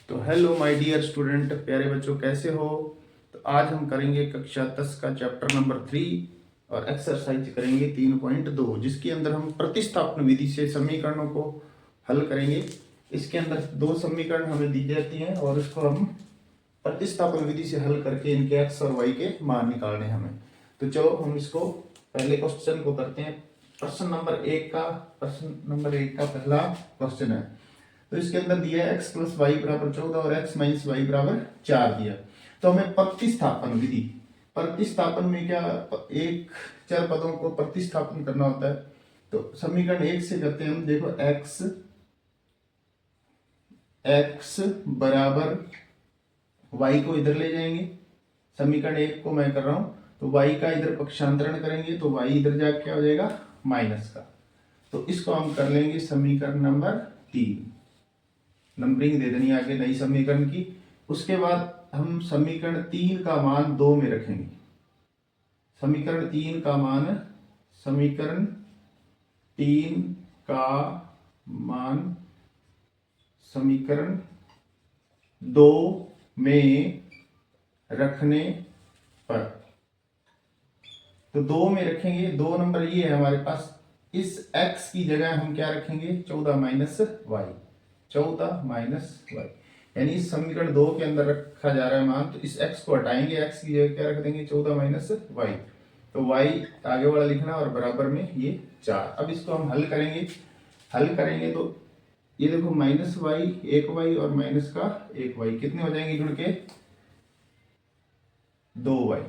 तो hello my dear student, प्यारे बच्चों, कैसे हो। तो आज हम करेंगे कक्षा 10 का चैप्टर नंबर 3 और एक्सरसाइज करेंगे 3.2, जिसके अंदर हम प्रतिस्थापन विधि से समीकरणों को हल करेंगे। इसके अंदर दो समीकरण हमें दी जाती हैं और इसको हम प्रतिस्थापन विधि से हल करके इनके एक्स और वाई के मान निकालने हमें। तो चलो हम इसको पहले क्वेश्चन को करते हैं। प्रश्न नंबर एक का पहला क्वेश्चन है। तो इसके अंदर दिया है x प्लस वाई बराबर 14 और x माइनस वाई बराबर 4 दिया। तो हमें प्रतिस्थापन विधि, प्रतिस्थापन में क्या, एक चर पदों को प्रतिस्थापन करना होता है। तो समीकरण एक से करते हैं हम। देखो x बराबर y को इधर ले जाएंगे, समीकरण एक को मैं कर रहा हूं, तो y का इधर पक्षांतरण करेंगे तो y इधर जाके क्या हो जाएगा, माइनस का। तो इसको हम कर लेंगे समीकरण नंबर 3, नंबरिंग दे देनी आगे नई समीकरण की। उसके बाद हम समीकरण 3 का मान 2 में रखेंगे। समीकरण 3 का मान, समीकरण 3 का मान समीकरण 2 में रखने पर, तो 2 में रखेंगे। 2 नंबर ये है हमारे पास, इस x की जगह हम क्या रखेंगे, 14 माइनस वाई, 14 माइनस वाई, यानी इस समीकरण 2 के अंदर रखा जा रहा है मान। तो इस x को हटाएंगे, x की जगह क्या रख देंगे, 14 माइनस वाई। तो y आगे वाला लिखना और बराबर में ये 4। अब इसको हम हल करेंगे। हल करेंगे तो ये देखो माइनस वाई, एक वाई और माइनस का एक वाई, कितने हो जाएंगे जुड़ के, 2 वाई,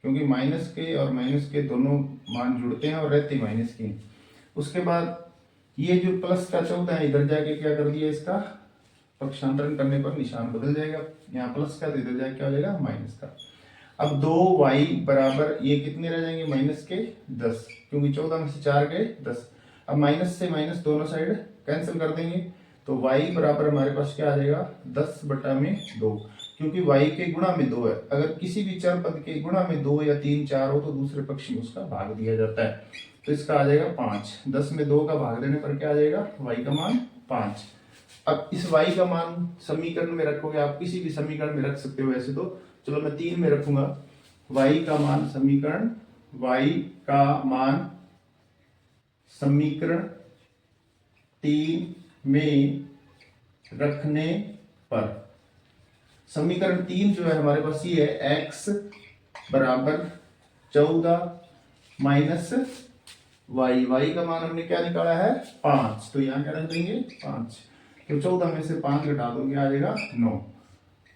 क्योंकि माइनस के और माइनस के दोनों मान जुड़ते हैं और रहते माइनस के। उसके बाद ये जो प्लस का 14 है, इधर जाके क्या कर दिया, इसका पक्षांतरण करने पर निशान बदल जाएगा, यहाँ प्लस का, इधर जाके क्या हो जाएगा, माइनस का। अब 2y बराबर ये कितने रह जाएंगे, माइनस के 10, क्योंकि 14 में से 4 गए 10। अब माइनस से माइनस दोनों साइड कैंसिल कर देंगे, तो y बराबर हमारे पास क्या आ जाएगा, 10/2, क्योंकि y के गुणा में 2 है। अगर किसी भी चर पद के गुणा में 2 या 3, 4 हो तो दूसरे पक्ष में उसका भाग दिया जाता है। तो इसका आ जाएगा 5। 10 में 2 का भाग देने पर क्या आ जाएगा, y का मान 5। अब इस y का मान समीकरण में रखोगे, आप किसी भी समीकरण में रख सकते हो वैसे तो, चलो मैं 3 में रखूंगा। y का मान समीकरण, y का मान समीकरण 3 में रखने पर, समीकरण 3 जो है हमारे पास ये है, x बराबर 14 माइनस वाई, वाई का मान हमने क्या निकाला है, 5, तो यहाँ क्या रख देंगे, 5। तो 14 में से 5 घटा दोगे आ जाएगा 9।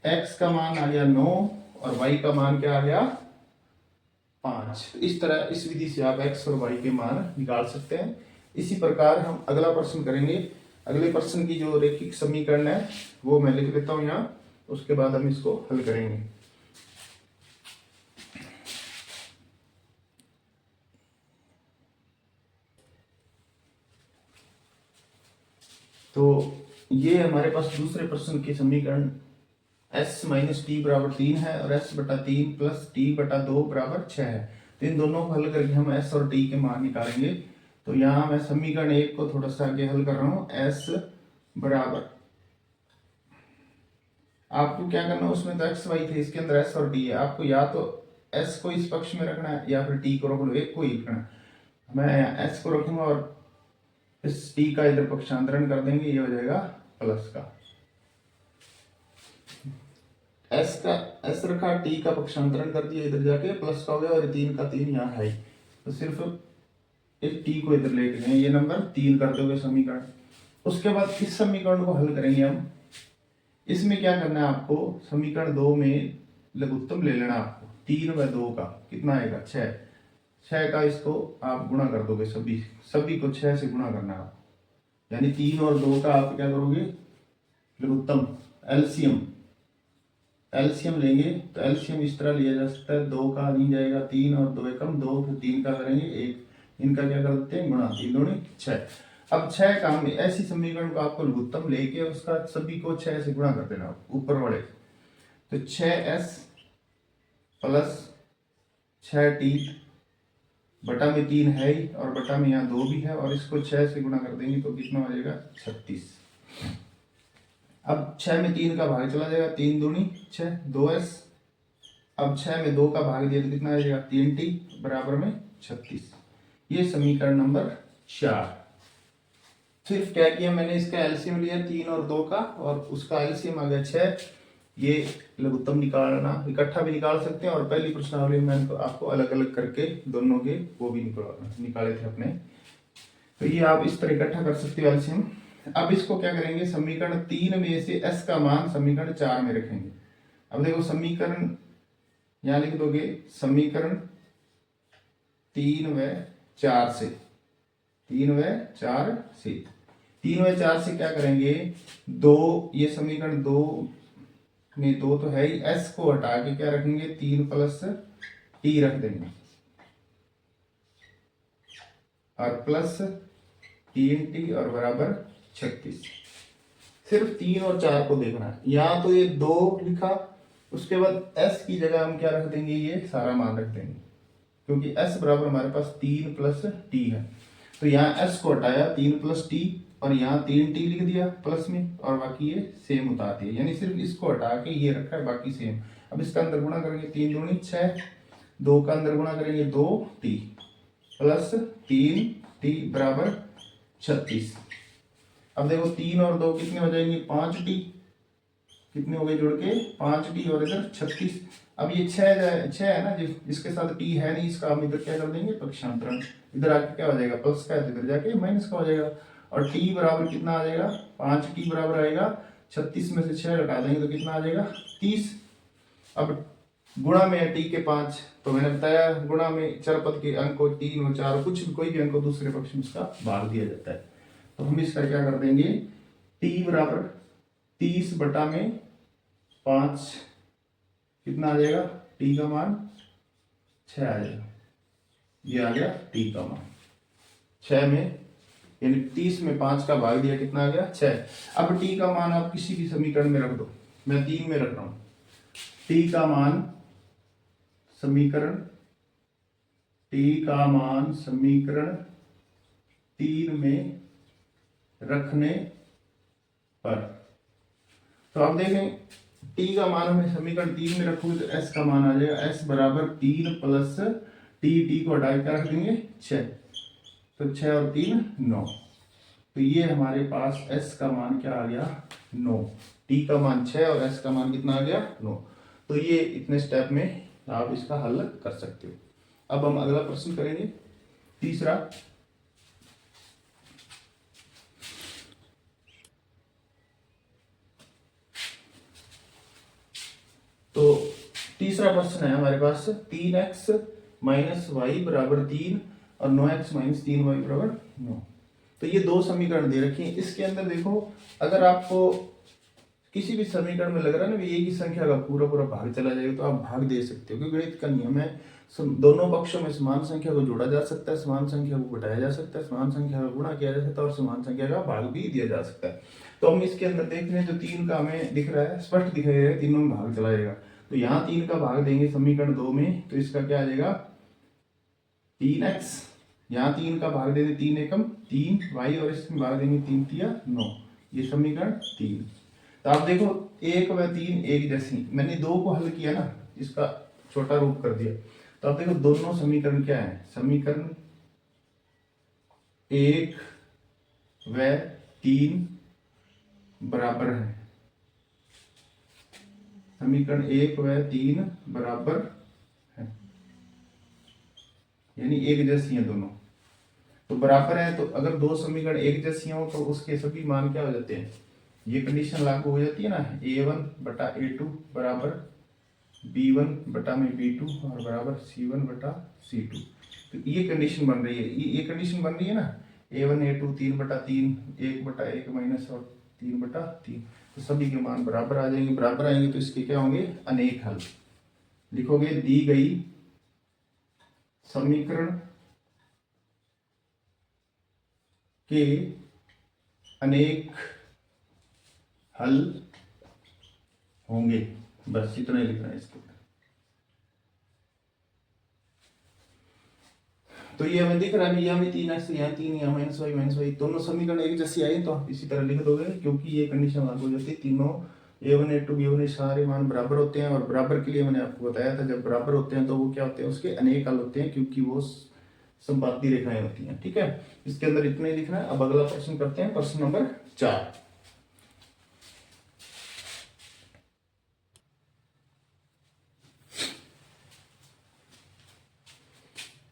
x का मान आ गया 9 और y का मान क्या आ गया, 5। तो इस तरह इस विधि से आप x और y के मान निकाल सकते हैं। इसी प्रकार हम अगला प्रश्न करेंगे। अगले प्रश्न की जो रैखिक समीकरण है वो मैं लिख देता हूं यहाँ, उसके बाद हम इसको हल करेंगे। तो ये हमारे पास दूसरे प्रश्न के समीकरण s माइनस टी बराबर 3 है और s/3 प्लस t/2 बराबर 6 है। तो इन दोनों को हल करके हम s और t के मान निकालेंगे। तो यहाँ मैं समीकरण 1 को थोड़ा सा आगे हल कर रहा हूँ। s बराबर, आपको क्या करना है, उसमें तो x y थे, इसके अंदर s और t है। आपको या तो s को इस पक्ष में रखना है या फिर t को रख लो, एक को ही रखना है। मैं s को रखूंगा और इस t का इधर पक्षांतरण कर देंगे, ये हो जाएगा प्लस का। s रखा, t का पक्षांतरण कर दिया, इधर जाके प्लस का हो गया, और 3 का 3 यहाँ है। तो सिर्फ इस t को इधर लेके गए, ये नंबर 3 कर दोगे समीकरण। उसके बाद इस समीकरण को हल करेंगे हम। इसमें क्या करना है आपको, समीकरण 2 में लघुत्तम ले लेना आपको, 3/2 का कितना आएगा, 6। 6 का इसको आप गुणा कर दोगे, सभी को 6 से गुणा करना है आपको, यानी 3 और 2 का आप क्या करोगे, लघुत्तम, एलसीएम। एलसीएम लेंगे तो एलसीएम इस तरह लिया जा सकता है, 2 का नहीं जाएगा, 3 और 2 एकम 2, फिर 3 का करेंगे 1, इनका क्या करते हैं, गुणा, 3 दूनी 6। अब 6 का हम ऐसी समीकरण को आपको लघुत्तम लेके उसका सभी को 6 से गुणा कर देना ऊपर वाले। तो 6s प्लस 6t बटा में 3 है ही, और बटा में यहाँ 2 भी है, और इसको 6 से गुणा कर देंगे तो कितना हो जाएगा, 36। अब 6 में 3 का भाग चला जाएगा, 3 दूनी 6, 2s। अब 6 में 2 का भाग दिया तो कितना आ जाएगा, 3t बराबर में 36। ये समीकरण नंबर 4। सिर्फ क्या किया मैंने, इसका एलसीएम लिया 3 और 2 का, और उसका एलसीएम आ गया 6। ये लघुत्तम निकालना इकट्ठा भी निकाल सकते हैं, और पहली प्रश्नावली में आपको अलग अलग करके दोनों के वो भी निकाले थे अपने। तो ये आप इस तरह इकट्ठा कर सकते हो एलसीएम। अब इसको क्या करेंगे, समीकरण 3 में से s का मान समीकरण 4 में रखेंगे। अब देखो समीकरण यहां लिख दोगे, समीकरण 3 व 4 से, 3 व 4 से, 3 व 4 से क्या करेंगे, 2, ये समीकरण 2 में 2 तो है ही, s को हटा के क्या रखेंगे, 3 प्लस t रख देंगे, और प्लस 3t और बराबर 36। सिर्फ 3 और 4 को देखना है। यहाँ तो ये 2 लिखा, उसके बाद s की जगह हम क्या रख देंगे, ये सारा मान रख देंगे, क्योंकि s बराबर हमारे पास 3 प्लस t है। तो यहाँ s को हटाया, 3 प्लस t, और यहाँ 3t लिख दिया प्लस में, और बाकी ये सेम उतार दिया, यानी सिर्फ इसको हटा के ये रखा है, बाकी सेम। अब इसका अंदर गुणा करेंगे, 3 दूनी 6, 2 का अंदर गुणा करेंगे 2t प्लस 3t बराबर 36। अब देखो 3 और 2 कितने हो जाएंगे, 5t, कितने हो गए जुड़ के 5t, और इधर 36। अब ये 6 है ना, जिसके साथ t है नहीं, इसका हम इधर क्या कर देंगे, पक्षांतरण। इधर आके क्या हो जाएगा, प्लस का है, इधर जाके माइनस का हो जाएगा, और t बराबर कितना आ जाएगा, 5t बराबर आएगा 36 में से 6 घटा देंगे तो कितना आ जाएगा, 30। अब गुणा में है t के 5, तो मैंने बताया गुणा में चरपद के अंक को 3 और 4, कुछ कोई भी अंक को दूसरे पक्ष में उसका भाग दिया जाता है। तो हम इसका क्या कर देंगे, t बराबर 30 बटा में 5 कितना आ जाएगा, t का मान 6 आ जाएगा। ये आ गया t का मान 6 में, यानी 30 में 5 का भाग दिया, कितना आ गया 6। अब t का मान आप किसी भी समीकरण में रख दो, मैं 3 में रख रहा हूं। t का मान समीकरण, t का मान समीकरण 3 में रखने पर, तो आप देखें t का मान हमें समीकरण 3 में रखोगे तो s का मान आ जाएगा, s बराबर 3 प्लस t को हटा के रख देंगे 6, तो 6 और 3 9। तो ये हमारे पास s का मान क्या आ गया, 9। t का मान 6 और s का मान कितना आ गया, 9। तो ये इतने स्टेप में आप इसका हल कर सकते हो। अब हम अगला प्रश्न करेंगे, तीसरा। तो तीसरा प्रश्न है हमारे पास, 3x माइनस वाई बराबर 3 और 9x माइनस 3y बराबर 9। तो ये दो समीकरण दे रखे हैं। इसके अंदर देखो, अगर आपको किसी भी समीकरण में लग रहा है ना एक ही संख्या का पूरा पूरा भाग चला जाएगा, तो आप भाग दे सकते हो, क्योंकि गणित का नियम है, दोनों पक्षों में समान संख्या को जोड़ा जा सकता है, समान संख्या को घटाया जा सकता है, समान संख्या का गुणा किया जा सकता है, और समान संख्या का भाग भी दिया जा सकता है। तो हम इसके अंदर देख रहे हैं, जो 3 का हमें दिख रहा है, स्पष्ट दिखाई दे रहा है, तीनों में भाग चला जाएगा। तो यहाँ 3 का भाग देंगे समीकरण 2 में, तो इसका क्या आ जाएगा, 3x, यहाँ 3 का भाग देंगे 3 एकम 3y, और इसमें भाग देंगे 3 तिया 9। ये समीकरण 3। तो आप देखो 1 व 3 एक जैसी, मैंने 2 को हल किया ना, इसका छोटा रूप कर दिया। तो आप देखो दोनों समीकरण क्या है, समीकरण 1 व 3 बराबर है, समीकरण 1 व 3 बराबर है, यानी एक जैसी हैं दोनों। तो बराबर है, तो अगर दो समीकरण एक जैसी हो तो उसके सभी मान क्या हो जाते हैं, ये कंडीशन लागू हो जाती है ना, a1 बटा a2 बराबर b1 बटा में b2 और बराबर c1 बटा c2। तो ये कंडीशन बन रही है, ये कंडीशन बन रही है ना, a1 a2 3 बटा 3, 1 बटा 1 माइनस और 3 बटा 3। तो सभी के मान बराबर आ जाएंगे, बराबर आएंगे तो इसके क्या होंगे, अनेक हल। लिखोगे दी गई समीकरण के अनेक हल होंगे, बस इतना ही लिखना है इसके ऊपर। तो ये हमें दिख रहा है यहाँ भी 3x, यहाँ 3, यहाँ -y दोनों समीकरण एक जैसे आए तो आप इसी तरह लिख दोगे, क्योंकि ये कंडीशन लागू हो जाती है। तीनों a1 a2 b1 सारे मान बराबर होते हैं, और बराबर के लिए मैंने आपको बताया था जब बराबर होते हैं तो वो क्या होते हैं, उसके अनेक हल होते हैं, क्योंकि वो संपाती रेखाएं होती हैं। ठीक है, इसके अंदर इतना ही लिखना है। अब अगला प्रश्न करते हैं, प्रश्न नंबर 4।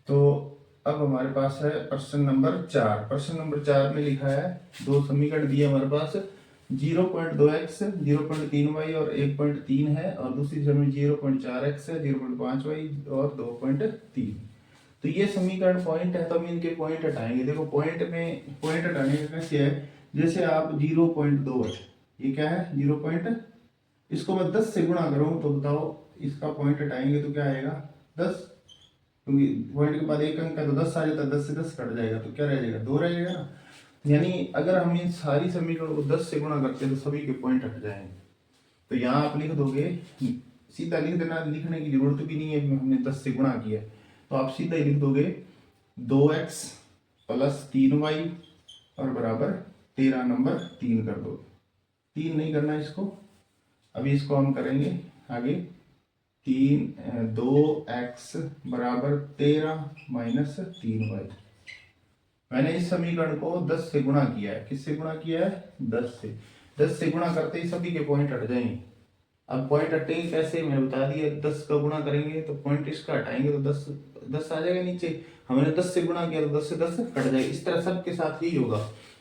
तो अब हमारे पास है प्रश्न नंबर 4। प्रश्न नंबर 4 में लिखा है दो समीकरण दिए हमारे पास, 0.2x 0.3y और 1.3 है, और दूसरी समय 0.4x है 0.5y और 2.3। तो ये समीकरण पॉइंट है, तो हम इनके पॉइंट हटाएंगे। देखो पॉइंट में पॉइंट हटाने का कैसे है, जैसे आप 0.2 है, ये क्या है 0. इसको मैं 10 से गुणा करूं तो बताओ इसका पॉइंट हटाएंगे तो क्या आएगा 10, क्योंकि पॉइंट के बाद एक अंक है तो 10 आ जाता है, 10 से 10 कट जाएगा तो क्या रह जाएगा 2 रह जाएगा ना। यानी अगर हम इन सारी समीकरण को 10 से गुणा करते हैं तो सभी के पॉइंट हट जाएंगे। तो यहाँ आप लिख दोगे, सीधा लिख देना, लिखने की जरूरत भी नहीं है, हमने 10 से गुणा किया, तो आप सीधा ही लिख दोगे 2x + 3y और बराबर 13 नंबर 3 कर दो। 3 नहीं करना इसको, अभी इसको हम करेंगे आगे। 2x बराबर 13 - 3y। मैंने इस समीकरण को 10 से गुणा किया है। किससे गुणा किया है 10 से। 10 से गुणा करते ही सभी के पॉइंट हट जाएंगे। अब पॉइंट हटेंगे कैसे मैंने बता दिया, 10 का गुणा करेंगे तो पॉइंट इसका हटाएंगे तो 10 आ जाएगा नीचे। हमने 10 से गुणा किया तो 10 से 10 कट जाएगा। इस तरह सबके साथ यही होगा।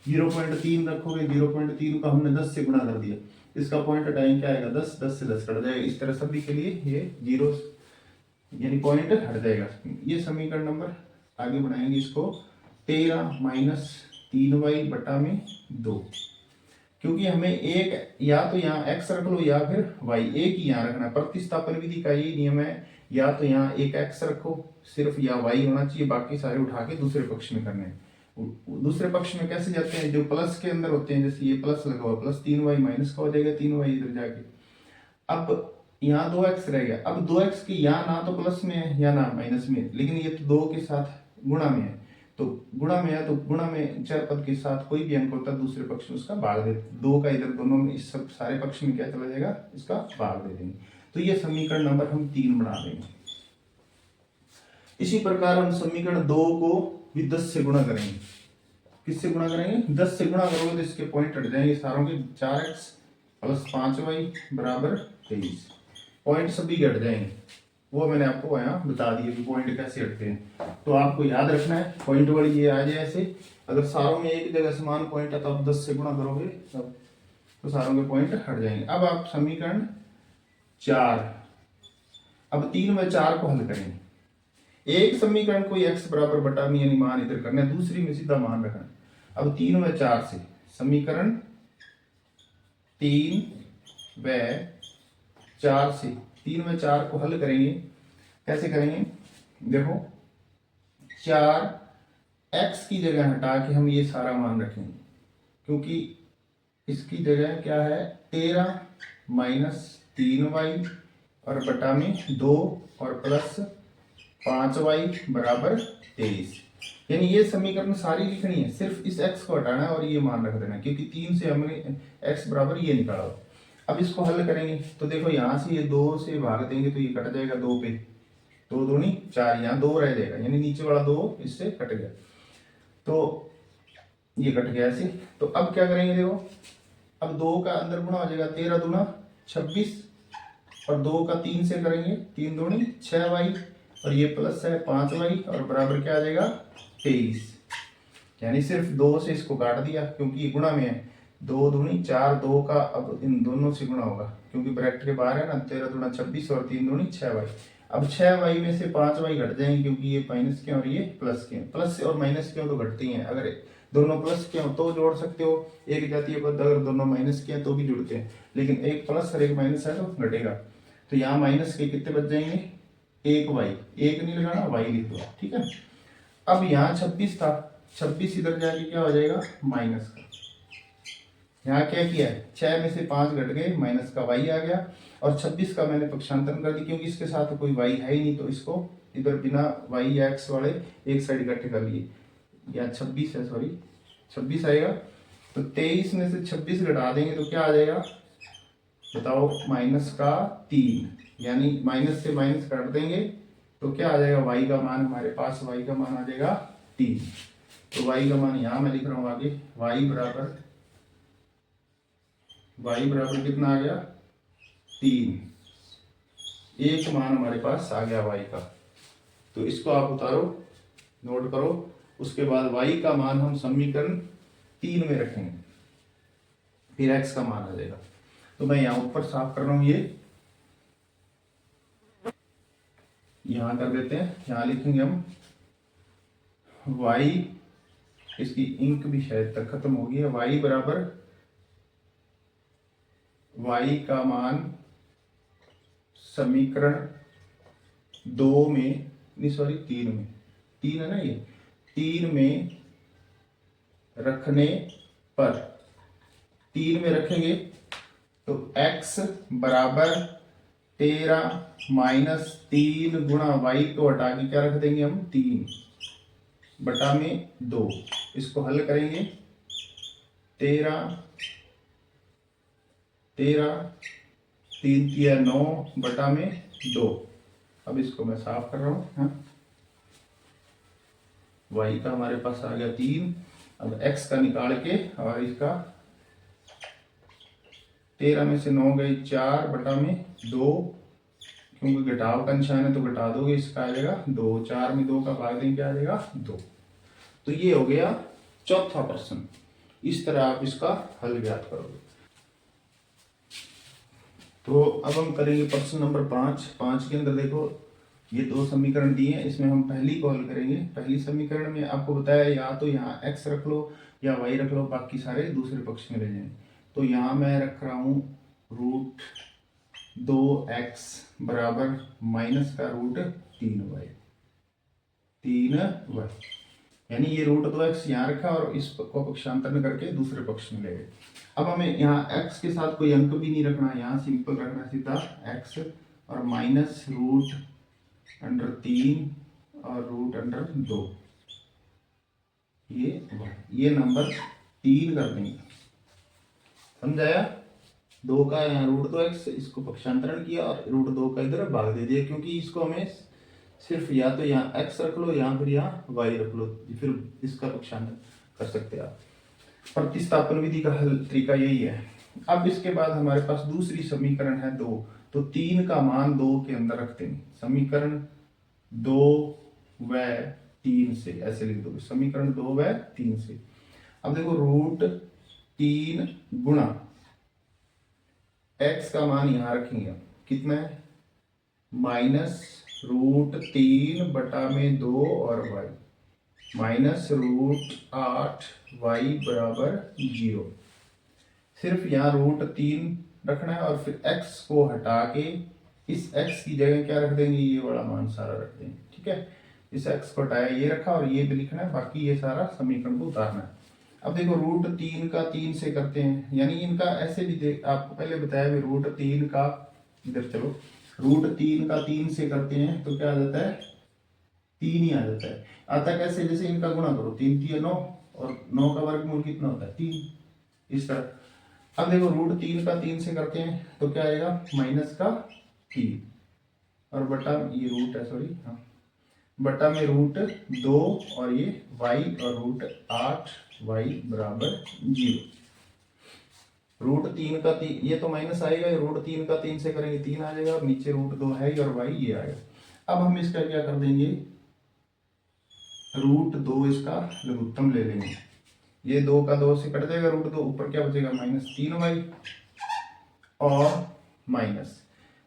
0.3 रखोगे, 0.3 का हमने 10 से गुणा कर दिया, इसका पॉइंट हटाएंगे क्या आएगा 10, 10 से 10 कट जाएगा। इस तरह सभी के लिए ये 0 यानी पॉइंट हट जाएगा। ये समीकरण नंबर आगे बढ़ाएंगे इसको 13 - 3y बटा में 2, क्योंकि हमें एक या तो यहाँ x रख लो या फिर y, एक ही यहाँ रखना। प्रतिस्थापन विधि का यही नियम है, या तो यहाँ एक x रखो सिर्फ, या y होना चाहिए, बाकी सारे उठा के दूसरे पक्ष में करने हैं। दूसरे पक्ष में कैसे जाते हैं, जो प्लस के अंदर होते हैं, जैसे ये प्लस लगा हुआ, प्लस 3y माइनस का हो जाएगा 3y इधर जाके। अब यहाँ 2x रह गया। अब 2x की यहाँ ना तो प्लस में है या ना माइनस में, लेकिन ये तो 2 के साथ गुणा में है, तो गुणा में है तो गुणा में चर पद के साथ कोई भी अंक होता है दूसरे पक्ष में उसका भाग दे, 2 का इधर दोनों में, इस सब सारे पक्ष में क्या चला जाएगा, इसका भाग दे देंगे। तो ये समीकरण नंबर हम 3 बना देंगे। इसी प्रकार हम समीकरण 2 को भी 10 से गुणा करेंगे। किससे गुणा करेंगे 10 से गुणा करोगे तो इसके पॉइंट हट जाएंगे सारों के। 4x + 5y बराबर 23, पॉइंट सभी हट जाएंगे। वो मैंने आपको यहाँ बता दिया कि पॉइंट कैसे हटते हैं। तो आपको याद रखना है पॉइंट वाली ये आ जाए ऐसे, अगर सारों में एक जगह समान पॉइंट है तो आप 10 से गुणा करोगे तब तो सारों के पॉइंट हट जाएंगे। अब आप समीकरण 4, अब 3 व 4 को हल करेंगे। एक समीकरण को x बराबर बटा में यानी मान इधर करना है, दूसरी में सीधा मान रखना है। अब 3 व 4 से समीकरण 3 व 4 से 3 व 4 को हल करेंगे। कैसे करेंगे, देखो 4x की जगह हटा के हम ये सारा मान रखेंगे, क्योंकि इसकी जगह क्या है 13 - 3y और बटा में 2 और प्लस 5y बराबर 23। यानी ये समीकरण सारी लिखनी है, सिर्फ इस x को हटाना है और ये मान रख देना, क्योंकि 3 से हमने x बराबर ये निकाला। अब इसको हल करेंगे तो देखो यहाँ से ये 2 से भाग देंगे तो ये कट जाएगा 2 पे, 2 दूनी 4, यहाँ 2 रह जाएगा, यानी नीचे वाला 2 इससे कट गया, तो ये कट गया ऐसे। तो अब क्या करेंगे, देखो अब 2 का अंदर गुणा हो जाएगा, 13 दूना 26 और 2 का 3 से करेंगे, 3 दूनी 6y और ये प्लस है 5y और बराबर क्या आ जाएगा 23। यानी सिर्फ 2 से इसको काट दिया क्योंकि ये गुणा में है, 2 दूनी 4, 2 का अब इन दोनों से गुणा होगा क्योंकि ब्रैकेट के बाहर है ना, 13 दूना 26 और 3 दूनी 6y। अब 6y में से 5y घट जाएंगे क्योंकि ये माइनस के और ये प्लस के, प्लस और माइनस के तो घटती हैं। अगर दोनों प्लस के हो तो जोड़ सकते हो, एक जातीय पद अगर दोनों माइनस के हैं तो भी जुड़ते हैं, लेकिन एक प्लस और एक माइनस है तो घटेगा। तो यहाँ माइनस के कितने बच जाएंगे, 1y, एक नहीं लगाना y लिख दो, ठीक है। अब यहाँ 26 था, 26 इधर जाके क्या हो जाएगा माइनस का, यहाँ क्या किया है 6 में से 5 घट गए, माइनस का y आ गया और 26 का मैंने पक्षांतरण कर दी, क्योंकि इसके साथ कोई y है ही नहीं, तो इसको इधर बिना y या x वाले एक साइड इकट्ठे कर लिए, या 26 है, सॉरी 26 आएगा। तो 23 में से 26 घटा देंगे तो क्या आ जाएगा बताओ, माइनस का 3, यानी माइनस से माइनस काट देंगे तो क्या आ जाएगा, y का मान हमारे पास, y का मान आ जाएगा 3। तो y का मान यहाँ मैं लिख रहा हूँ आगे, y बराबर कितना आ गया 3, एक मान हमारे पास आ गया y का। तो इसको आप उतारो, नोट करो, उसके बाद y का मान हम समीकरण 3 में रखेंगे, फिर x का मान आ जाएगा। तो मैं यहाँ ऊपर साफ कर रहा हूँ, ये यहाँ कर देते हैं, यहाँ लिखेंगे हम y, इसकी इंक भी शायद तक खत्म हो गई है, y बराबर y का मान समीकरण 2 में, नहीं सॉरी 3 में, 3 है ना ये, 3 में रखने पर, 3 में रखेंगे तो x बराबर 13 माइनस 3 गुणा y को हटा के क्या रख देंगे हम 3 बटा में 2। इसको हल करेंगे, 13 3 किया 9 बटा में 2। अब इसको मैं साफ कर रहा हूँ, हाँ? y का हमारे पास आ गया 3, अब x का निकाल के, और इसका 13 में से 9 गए 4 बटा में 2, क्योंकि घटाव का निशान है तो घटा दोगे, इसका आ जाएगा 2, 4 में 2 का भाग देंगे क्या आ जाएगा 2। तो ये हो गया चौथा प्रश्न। इस तरह आप इसका हल ज्ञात करोगे। तो अब हम करेंगे प्रश्न नंबर 5 के अंदर देखो, ये 2 समीकरण दिए हैं, इसमें हम पहली को हल करेंगे। पहली समीकरण में आपको बताया या तो यहाँ x रख लो या y रख लो, बाकी सारे दूसरे पक्ष में ले जाएंगे। तो यहाँ मैं रख रहा हूँ √2x बराबर माइनस का √3y, यानी ये √2x यहाँ रखा और इसको पक्षांतरण करके दूसरे पक्ष में ले गए। अब हमें यहाँ x के साथ कोई अंक भी नहीं रखना, यहाँ सिंपल रखना सीधा x और माइनस √3 और √2, ये नंबर 3 कर देंगे। समझाया? 2 का यहाँ √2x, इसको पक्षांतरण किया और √2 का इधर भाग दे दिया, क्योंकि इसको हमें सिर्फ या तो यहाँ x रख लो या फिर यहाँ y रख लो, फिर इसका पक्षांतरण कर सकते हैं आप। प्रतिस्थापन विधि का हल तरीका यही है। अब इसके बाद हमारे पास दूसरी समीकरण है 2, तो 3 का मान 2 के अंदर रखते हैं। समीकरण 2 व 3 से, ऐसे लिख दो, समीकरण 2 व 3 से। अब देखो √3 गुणा x का मान यहां रखेंगे, कितना है माइनस √3 बटा में 2 और y, माइनस √8y बराबर 0। सिर्फ यहाँ √3 रखना है और फिर x को हटा के इस x की जगह क्या रख देंगे, ये वाला मान सारा रख देंगे। ठीक है, इस x को हटाया, ये रखा और ये भी लिखना है, बाकी ये सारा समीकरण को उतारना है। अब देखो √3 का 3 से करते हैं, यानी इनका ऐसे भी आपको पहले बताया भी √3 का, इधर चलो, √3 का 3 से करते हैं तो क्या आ जाता है 3 ही आ जाता है। आता कैसे, जैसे इनका गुणा करो, 3 3 9 और 9 का वर्गमूल कितना होता है 3, इस तरह। अब देखो √3 का 3 से करते हैं तो क्या आएगा माइनस का 3 और बटा, ये रूट है सॉरी, हाँ, बटा में √2 और ये y और √8y बराबर 0। √3 का 3, ये तो माइनस आएगा, √3 का 3 से करेंगे 3 आ जाएगा, और नीचे √2 है और y ये आएगा। अब हम इसका क्या कर देंगे, √2 इसका लघुत्तम ले लेंगे, ये 2 का 2 से कट जाएगा, √2 ऊपर क्या बचेगा माइनस 3y और माइनस,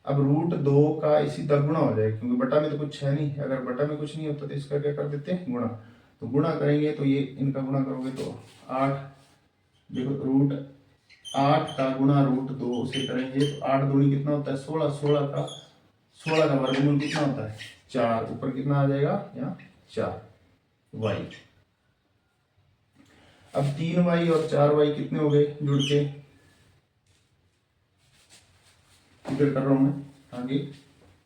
अब √2 का इसी तरह गुणा हो जाएगा, क्योंकि बटा में तो कुछ है नहीं, अगर बटा में कुछ नहीं होता तो इसका क्या कर देते हैं गुणा। तो गुणा करेंगे तो ये इनका गुणा करोगे तो 8, देखो √8 का गुणा √2 से करेंगे तो 8 दूनी कितना होता है 16, 16 का वर्गमूल कितना होता है 4, ऊपर कितना आ जाएगा यहाँ 4y। अब 3y और 4y कितने हो गए जुड़ के, फिगर कर रहा हूँ मैं आगे।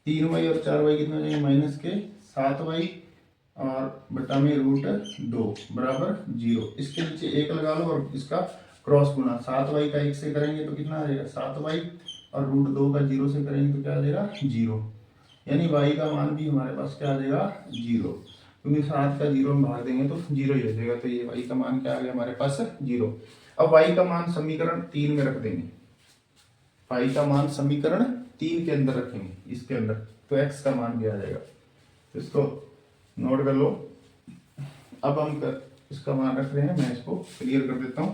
3y और 4y कितना हो जाएंगे माइनस के 7y और बटा में √2 बराबर 0। इसके नीचे 1 लगा लो और इसका क्रॉस गुना। 7y का 1 से करेंगे तो कितना आ जाएगा 7y और √2 का 0 से करेंगे तो क्या आ जाएगा 0। यानी y का मान भी हमारे पास क्या आ जाएगा 0, क्योंकि 7 का 0 में भाग देंगे तो 0 ही हो जाएगा। तो ये y का मान क्या आ गया हमारे पास 0। अब y का मान समीकरण 3 में रख देंगे। y का मान समीकरण 3 के अंदर रखेंगे, इसके अंदर, तो x का मान भी आ जाएगा। तो इसको नोट कर लो। अब हम इसका मान रख रहे हैं, मैं इसको क्लियर कर देता हूं।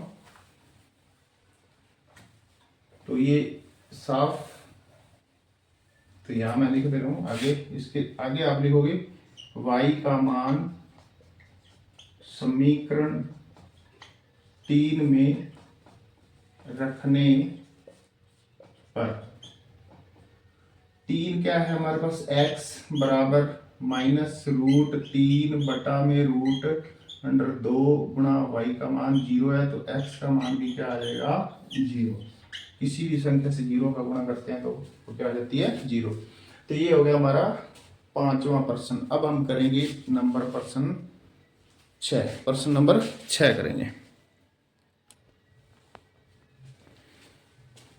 तो ये साफ, तो यहां मैं लिख दे रहा हूं। आगे इसके आगे आप लिखोगे y का मान समीकरण 3 में रखने पर 3 क्या है हमारे पास x बराबर -√3 बटा में √2 गुणा y का मान 0 है, तो x का मान भी क्या आ जाएगा 0। किसी भी संख्या से 0 का गुणा करते हैं तो वो क्या आ जाती है 0। तो ये हो गया हमारा 5वां प्रश्न। अब हम करेंगे नंबर प्रश्न 6, प्रश्न नंबर 6 करेंगे।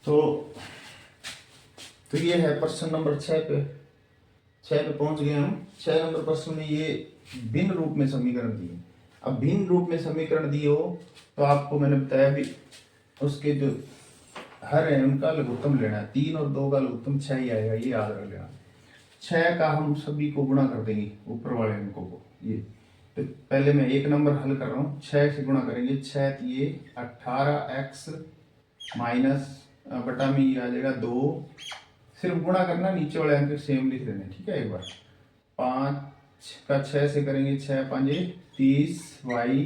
तो ये है प्रश्न नंबर 6 पे पहुंच गए हम। 6 नंबर प्रश्न में ये भिन्न रूप में समीकरण दिए। अब भिन्न रूप में समीकरण दिए हो तो आपको मैंने बताया भी उसके जो हर है उनका लघुत्तम लेना है। 3 और 2 का लघुत्तम 6 ही आएगा, ये याद रख लेना। 6 का हम सभी को गुणा कर देंगे, ऊपर वाले अंकों को। ये तो पहले मैं 1 नंबर हल कर रहा हूँ। 6 से गुणा करेंगे, 6 ये 18x माइनस बटा में ये आ जाएगा 2। सिर्फ गुणा करना, नीचे वाले अंक सेम लिख देने, ठीक है। एक बार 5 का 6 से करेंगे, 6 5 30y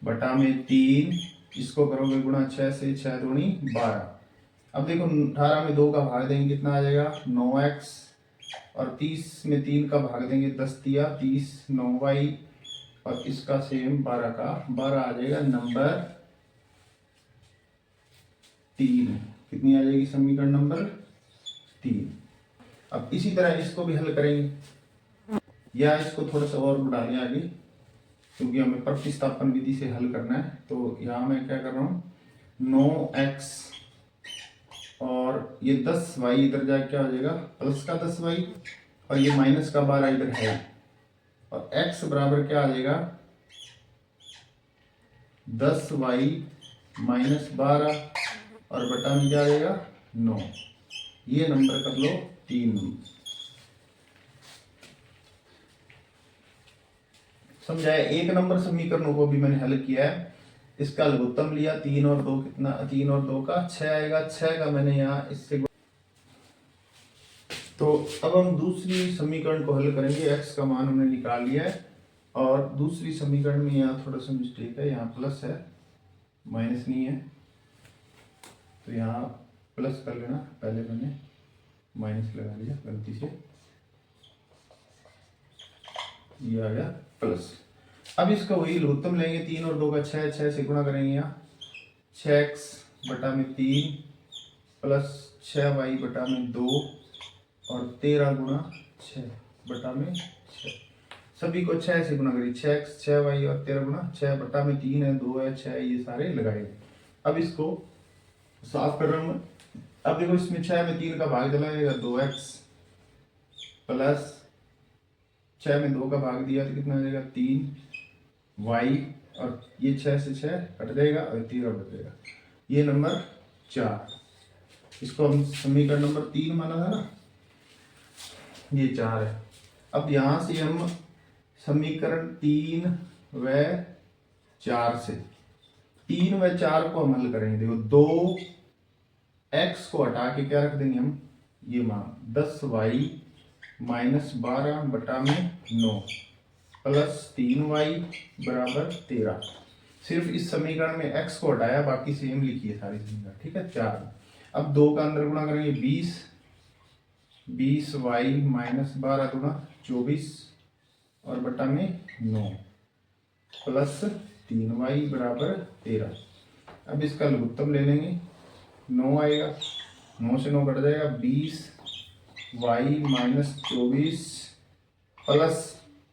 बटा में 3। इसको करोगे गुणा 6 से, 6 दूनी 12। अब देखो 18 में 2 का भाग देंगे कितना आ जाएगा 9x, और 30 में 3 का भाग देंगे 10 दिया 30 9y, और इसका सेम 12 का 12 आ जाएगा नंबर 3। कितनी आ जाएगी समीकरण नंबर 3। अब इसी तरह इसको भी हल करेंगे, या इसको थोड़ा सा और बढ़ा दें आगे, क्योंकि हमें प्रतिस्थापन विधि से हल करना है। तो यहाँ मैं क्या कर रहा हूँ 9x और ये 10y इधर जाके क्या हो जाएगा प्लस का 10y, और ये माइनस का 12 इधर है, और x बराबर क्या आ जाएगा 10y माइनस 12, और बटा में क्या आ जाएगा 9। ये नंबर कर लो 3। समझाया। 1 नंबर समीकरणों को भी मैंने हल किया है। इसका लघुत्तम लिया 3 और 2 कितना, 3 और 2 का 6 आएगा। 6 का मैंने यहाँ इससे, तो अब हम दूसरी समीकरण को हल करेंगे। x का मान हमने निकाल लिया है, और दूसरी समीकरण में यहाँ थोड़ा सा मिस्टेक है, यहाँ प्लस है माइनस नहीं है, तो यहाँ प्लस कर लेना। पहले मैंने माइनस लगा लिया गलती से, ये आ गया प्लस। अब इसका वही लघुत्तम लेंगे, 3 और 2 का 6, 6 से गुणा करेंगे यहाँ 6x बटा में 3 प्लस 6y बटा में 2 और 13 गुणा 6 बटा में 6। सभी को 6 से गुणा करिए, 6x 6y और 13 गुणा 6 बटा में 3 है 2 है 6, ये सारे लगाए। अब इसको साफ कर रहा हूं मैं। अब देखो इसमें 6 में 3 का भाग चला जाएगा 2x प्लस 6 में 2 का भाग दिया तो कितना आ जाएगा 3y, और ये 6 से 6 कट जाएगा और 13 बच जाएगा। ये नंबर 4। इसको हम समीकरण नंबर 3 माना था ना, ये 4 है। अब यहां से हम समीकरण 3 व 4 से 3 व 4 को हम हल करेंगे। देखो 2x को हटा के क्या रख देंगे हम, ये मान 10y माइनस 12 बटा में 9 प्लस 3y बराबर 13। सिर्फ इस समीकरण में x को हटाया, बाकी सेम लिखी है सारी समीकरण, ठीक है। 4। अब 2 का अंदर गुणा करेंगे 20y माइनस 12 गुणा 24 और बटा में 9 प्लस 3y बराबर 13। अब इसका लघुत्तम ले लेंगे, 9 आएगा, 9 से 9 कट जाएगा, 20y माइनस 24 प्लस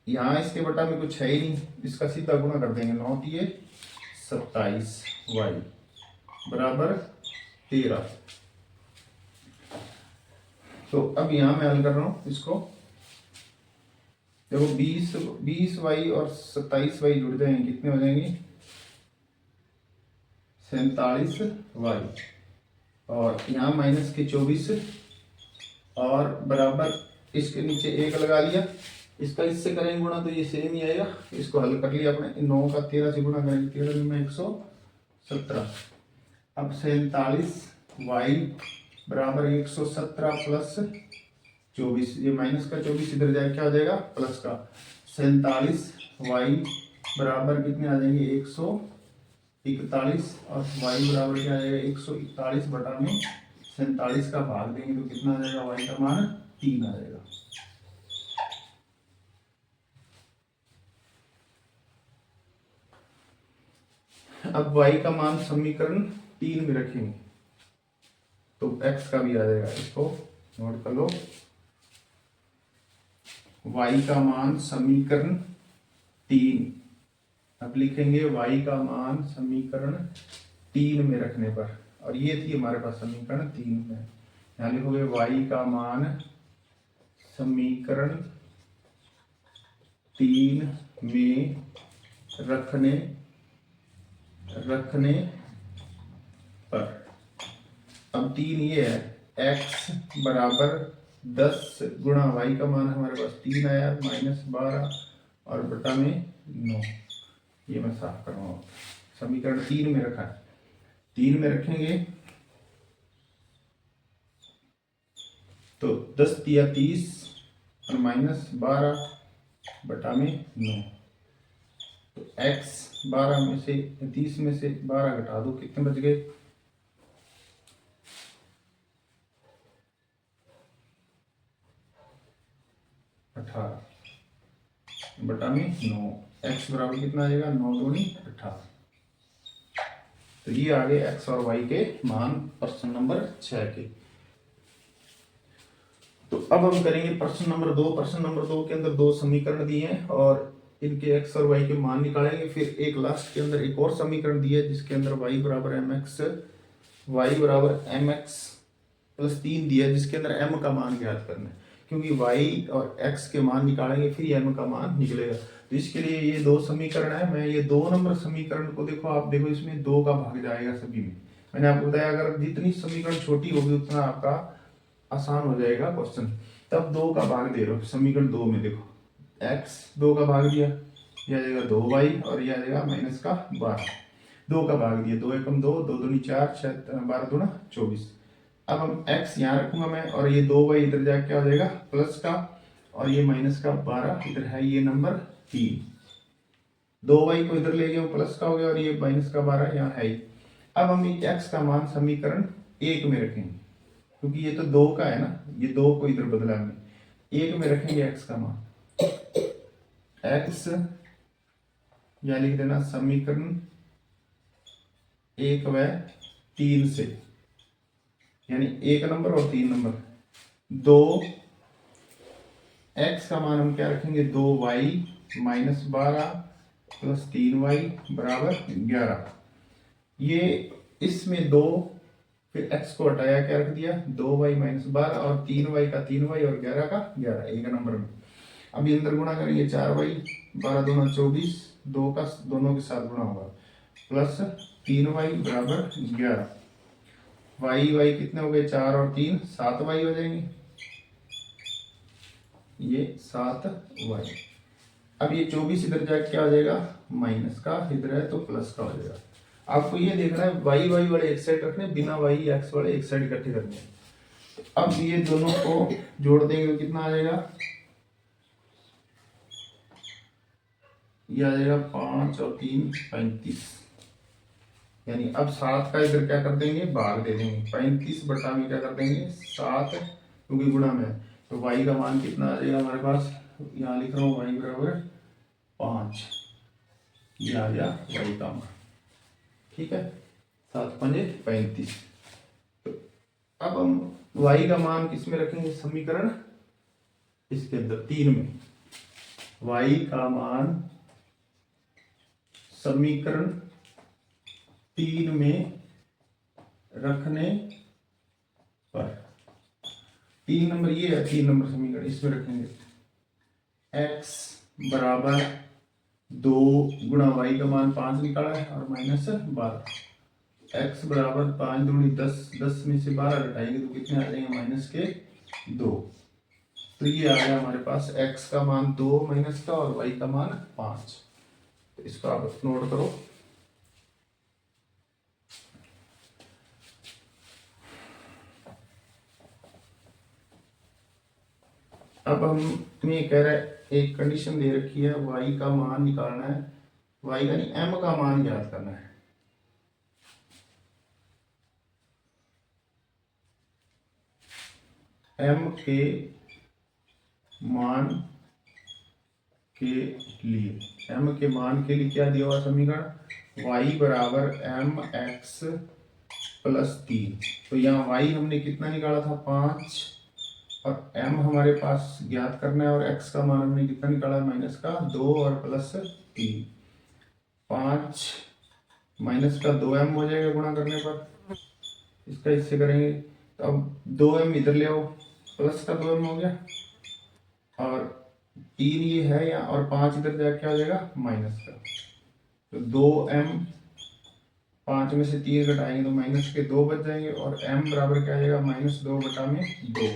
यहाँ इसके बटा में कुछ है ही नहीं, इसका सीधा गुणा कर देंगे, 9 दिए 27y बराबर 13। तो अब यहाँ मैं हल कर रहा हूँ इसको, देखो 20y और 27y जुड़ जाएंगे, कितने हो जाएंगे 47y, और यहाँ माइनस के 24 और बराबर इसके नीचे 1 लगा लिया, इसका इससे करेंगे गुणा तो ये सेम ही आएगा। इसको हल कर लिया अपने, 9 का 13 से गुणा करेंगे, 13 में 117। अब 47y बराबर 117 प्लस 24, ये माइनस का 24 इधर जाए क्या हो जाएगा प्लस का, 47y बराबर कितने आ जाएंगे 141, और y बराबर क्या आ जाएगा 141 बटा में 47 का भाग देंगे तो कितना आ जाएगा, y का मान 3 आ जाएगा। अब y का मान समीकरण 3 में रखेंगे तो x का भी आ जाएगा, इसको नोट कर लो। y का मान समीकरण 3, अब लिखेंगे y का मान समीकरण 3 में रखने पर, और ये थी हमारे पास समीकरण 3 में, यहाँ लिखोगे y का मान समीकरण 3 में रखने पर। अब 3 ये है, x बराबर 10 गुणा y का मान हमारे पास 3 आया माइनस 12 और बटा में 9, ये मैं साफ कर रहा हूँ। समीकरण 3 में रखा है, 3 में रखेंगे तो 10 दिया 30 और माइनस 12 बटा में 9, तो x 12 में से 30 में से 12 घटा दो, कितने बच गए 18 बटा में 9, x बराबर कितना आ जाएगा 9 दूनी 18। तो ये आ गए x और y के मान प्रश्न नंबर 6 के। तो अब हम करेंगे प्रश्न नंबर 2। प्रश्न नंबर 2 के अंदर 2 समीकरण दिए हैं और इनके x और y के मान निकालेंगे। फिर एक लास्ट के अंदर एक और समीकरण दिया है जिसके अंदर y बराबर mx प्लस 3 दिया है, जिसके अंदर m का मान ज्ञात करना है, क्योंकि y और x के मान निकालेंगे फिर m का मान निकलेगा। तो इसके लिए ये 2 समीकरण है। मैं ये 2 नंबर समीकरण को देखो, आप देखो इसमें 2 का भाग जाएगा सभी में। मैंने आपको बताया अगर जितनी समीकरण छोटी होगी उतना आपका आसान हो जाएगा क्वेश्चन। तब 2 का भाग दे रहे हो समीकरण 2 में, देखो x 2 का भाग दिया, यह आ जाएगा 2y और यह आ जाएगा माइनस का 12, 2 का भाग दिया, 2 एकम 2, 2 दूनी 4, 12 दूना 24। अब हम x यहाँ रखूंगा मैं और ये 2y इधर जाके क्या हो जाएगा प्लस का, और ये माइनस का 12 इधर है, ये नंबर 3, 2y को इधर ले गए प्लस का हो गया और ये माइनस का 12 यहाँ है ही। अब हम x का मान समीकरण 1 में रखेंगे, क्योंकि ये तो 2 का है ना, ये 2 को इधर बदला हमने, 1 में रखेंगे x का मान, x या लिख देना समीकरण 1 व 3 से, यानी 1 नंबर और 3 नंबर। 2 x का मान हम क्या रखेंगे 2y माइनस 12 प्लस 3y बराबर 11। ये इसमें 2, फिर x को हटाया क्या रख दिया 2y माइनस 12 और 3y का 3y और 11 का 11 1 नंबर में। अब ये अंदर गुणा करेंगे 4y 12 दूना 24, 2 का दोनों के साथ गुणा होगा प्लस 3y बराबर 11। y कितने हो गए 4 और 3 7y हो जाएंगे, ये 7y। अब ये 24 इधर जाके क्या हो जाएगा माइनस का, इधर है तो प्लस का हो जाएगा। आपको ये देखना है y वाले एक साइड रखने, बिना y x वाले एक साइड इकट्ठे करने हैं। अब ये दोनों को जोड़ देंगे तो कितना आ जाएगा, ये आ जाएगा 5 और 3 35, यानी अब 7 का इधर क्या कर देंगे भाग दे देंगे, 35 बटा में क्या कर देंगे 7, क्योंकि गुणा में। तो y का मान कितना आ जाएगा हमारे पास, यहाँ लिख रहा हूँ y बराबर 5, ये आ गया y का मान। ठीक है, 7 5 35। अब हम y का मान किस में रखेंगे, समीकरण इसके अंदर 3 में। y का मान समीकरण 3 में रखने पर, 3 नंबर ये है, 3 नंबर समीकरण इसमें रखेंगे। x बराबर 2 गुणा y का मान 5 निकाला है और माइनस 12। x बराबर 5 दूनी 10, 10 में से 12 घटाएंगे तो कितने आ जाएंगे, माइनस के 2। तो ये आ गया हमारे पास x का मान 2 माइनस का और y का मान 5। तो इसको आप नोट करो। अब हम ये कह रहे हैं, एक कंडीशन दे रखी है, y का मान निकालना है, y का नहीं m का मान ज्ञात करना है। m के मान के लिए, m के मान के लिए क्या दिया हुआ समीकरण, y बराबर m x प्लस 3। तो यहाँ y हमने कितना निकाला था, 5, और m हमारे पास ज्ञात करना है, और x का मान हमने कितना निकाला है, माइनस का 2 और प्लस 3। 5 माइनस का 2m हो जाएगा गुणा करने पर, इसका इससे करेंगे तो अब 2m इधर ले आओ, प्लस का 2m हो गया, और 3 ये है यहाँ, और 5 इधर जाके क्या हो जाएगा, माइनस का। तो 2m, 5 में से 3 घटाएंगे तो माइनस के 2 बच जाएंगे, और m बराबर क्या आ जाएगा, माइनस 2 बटा में 2,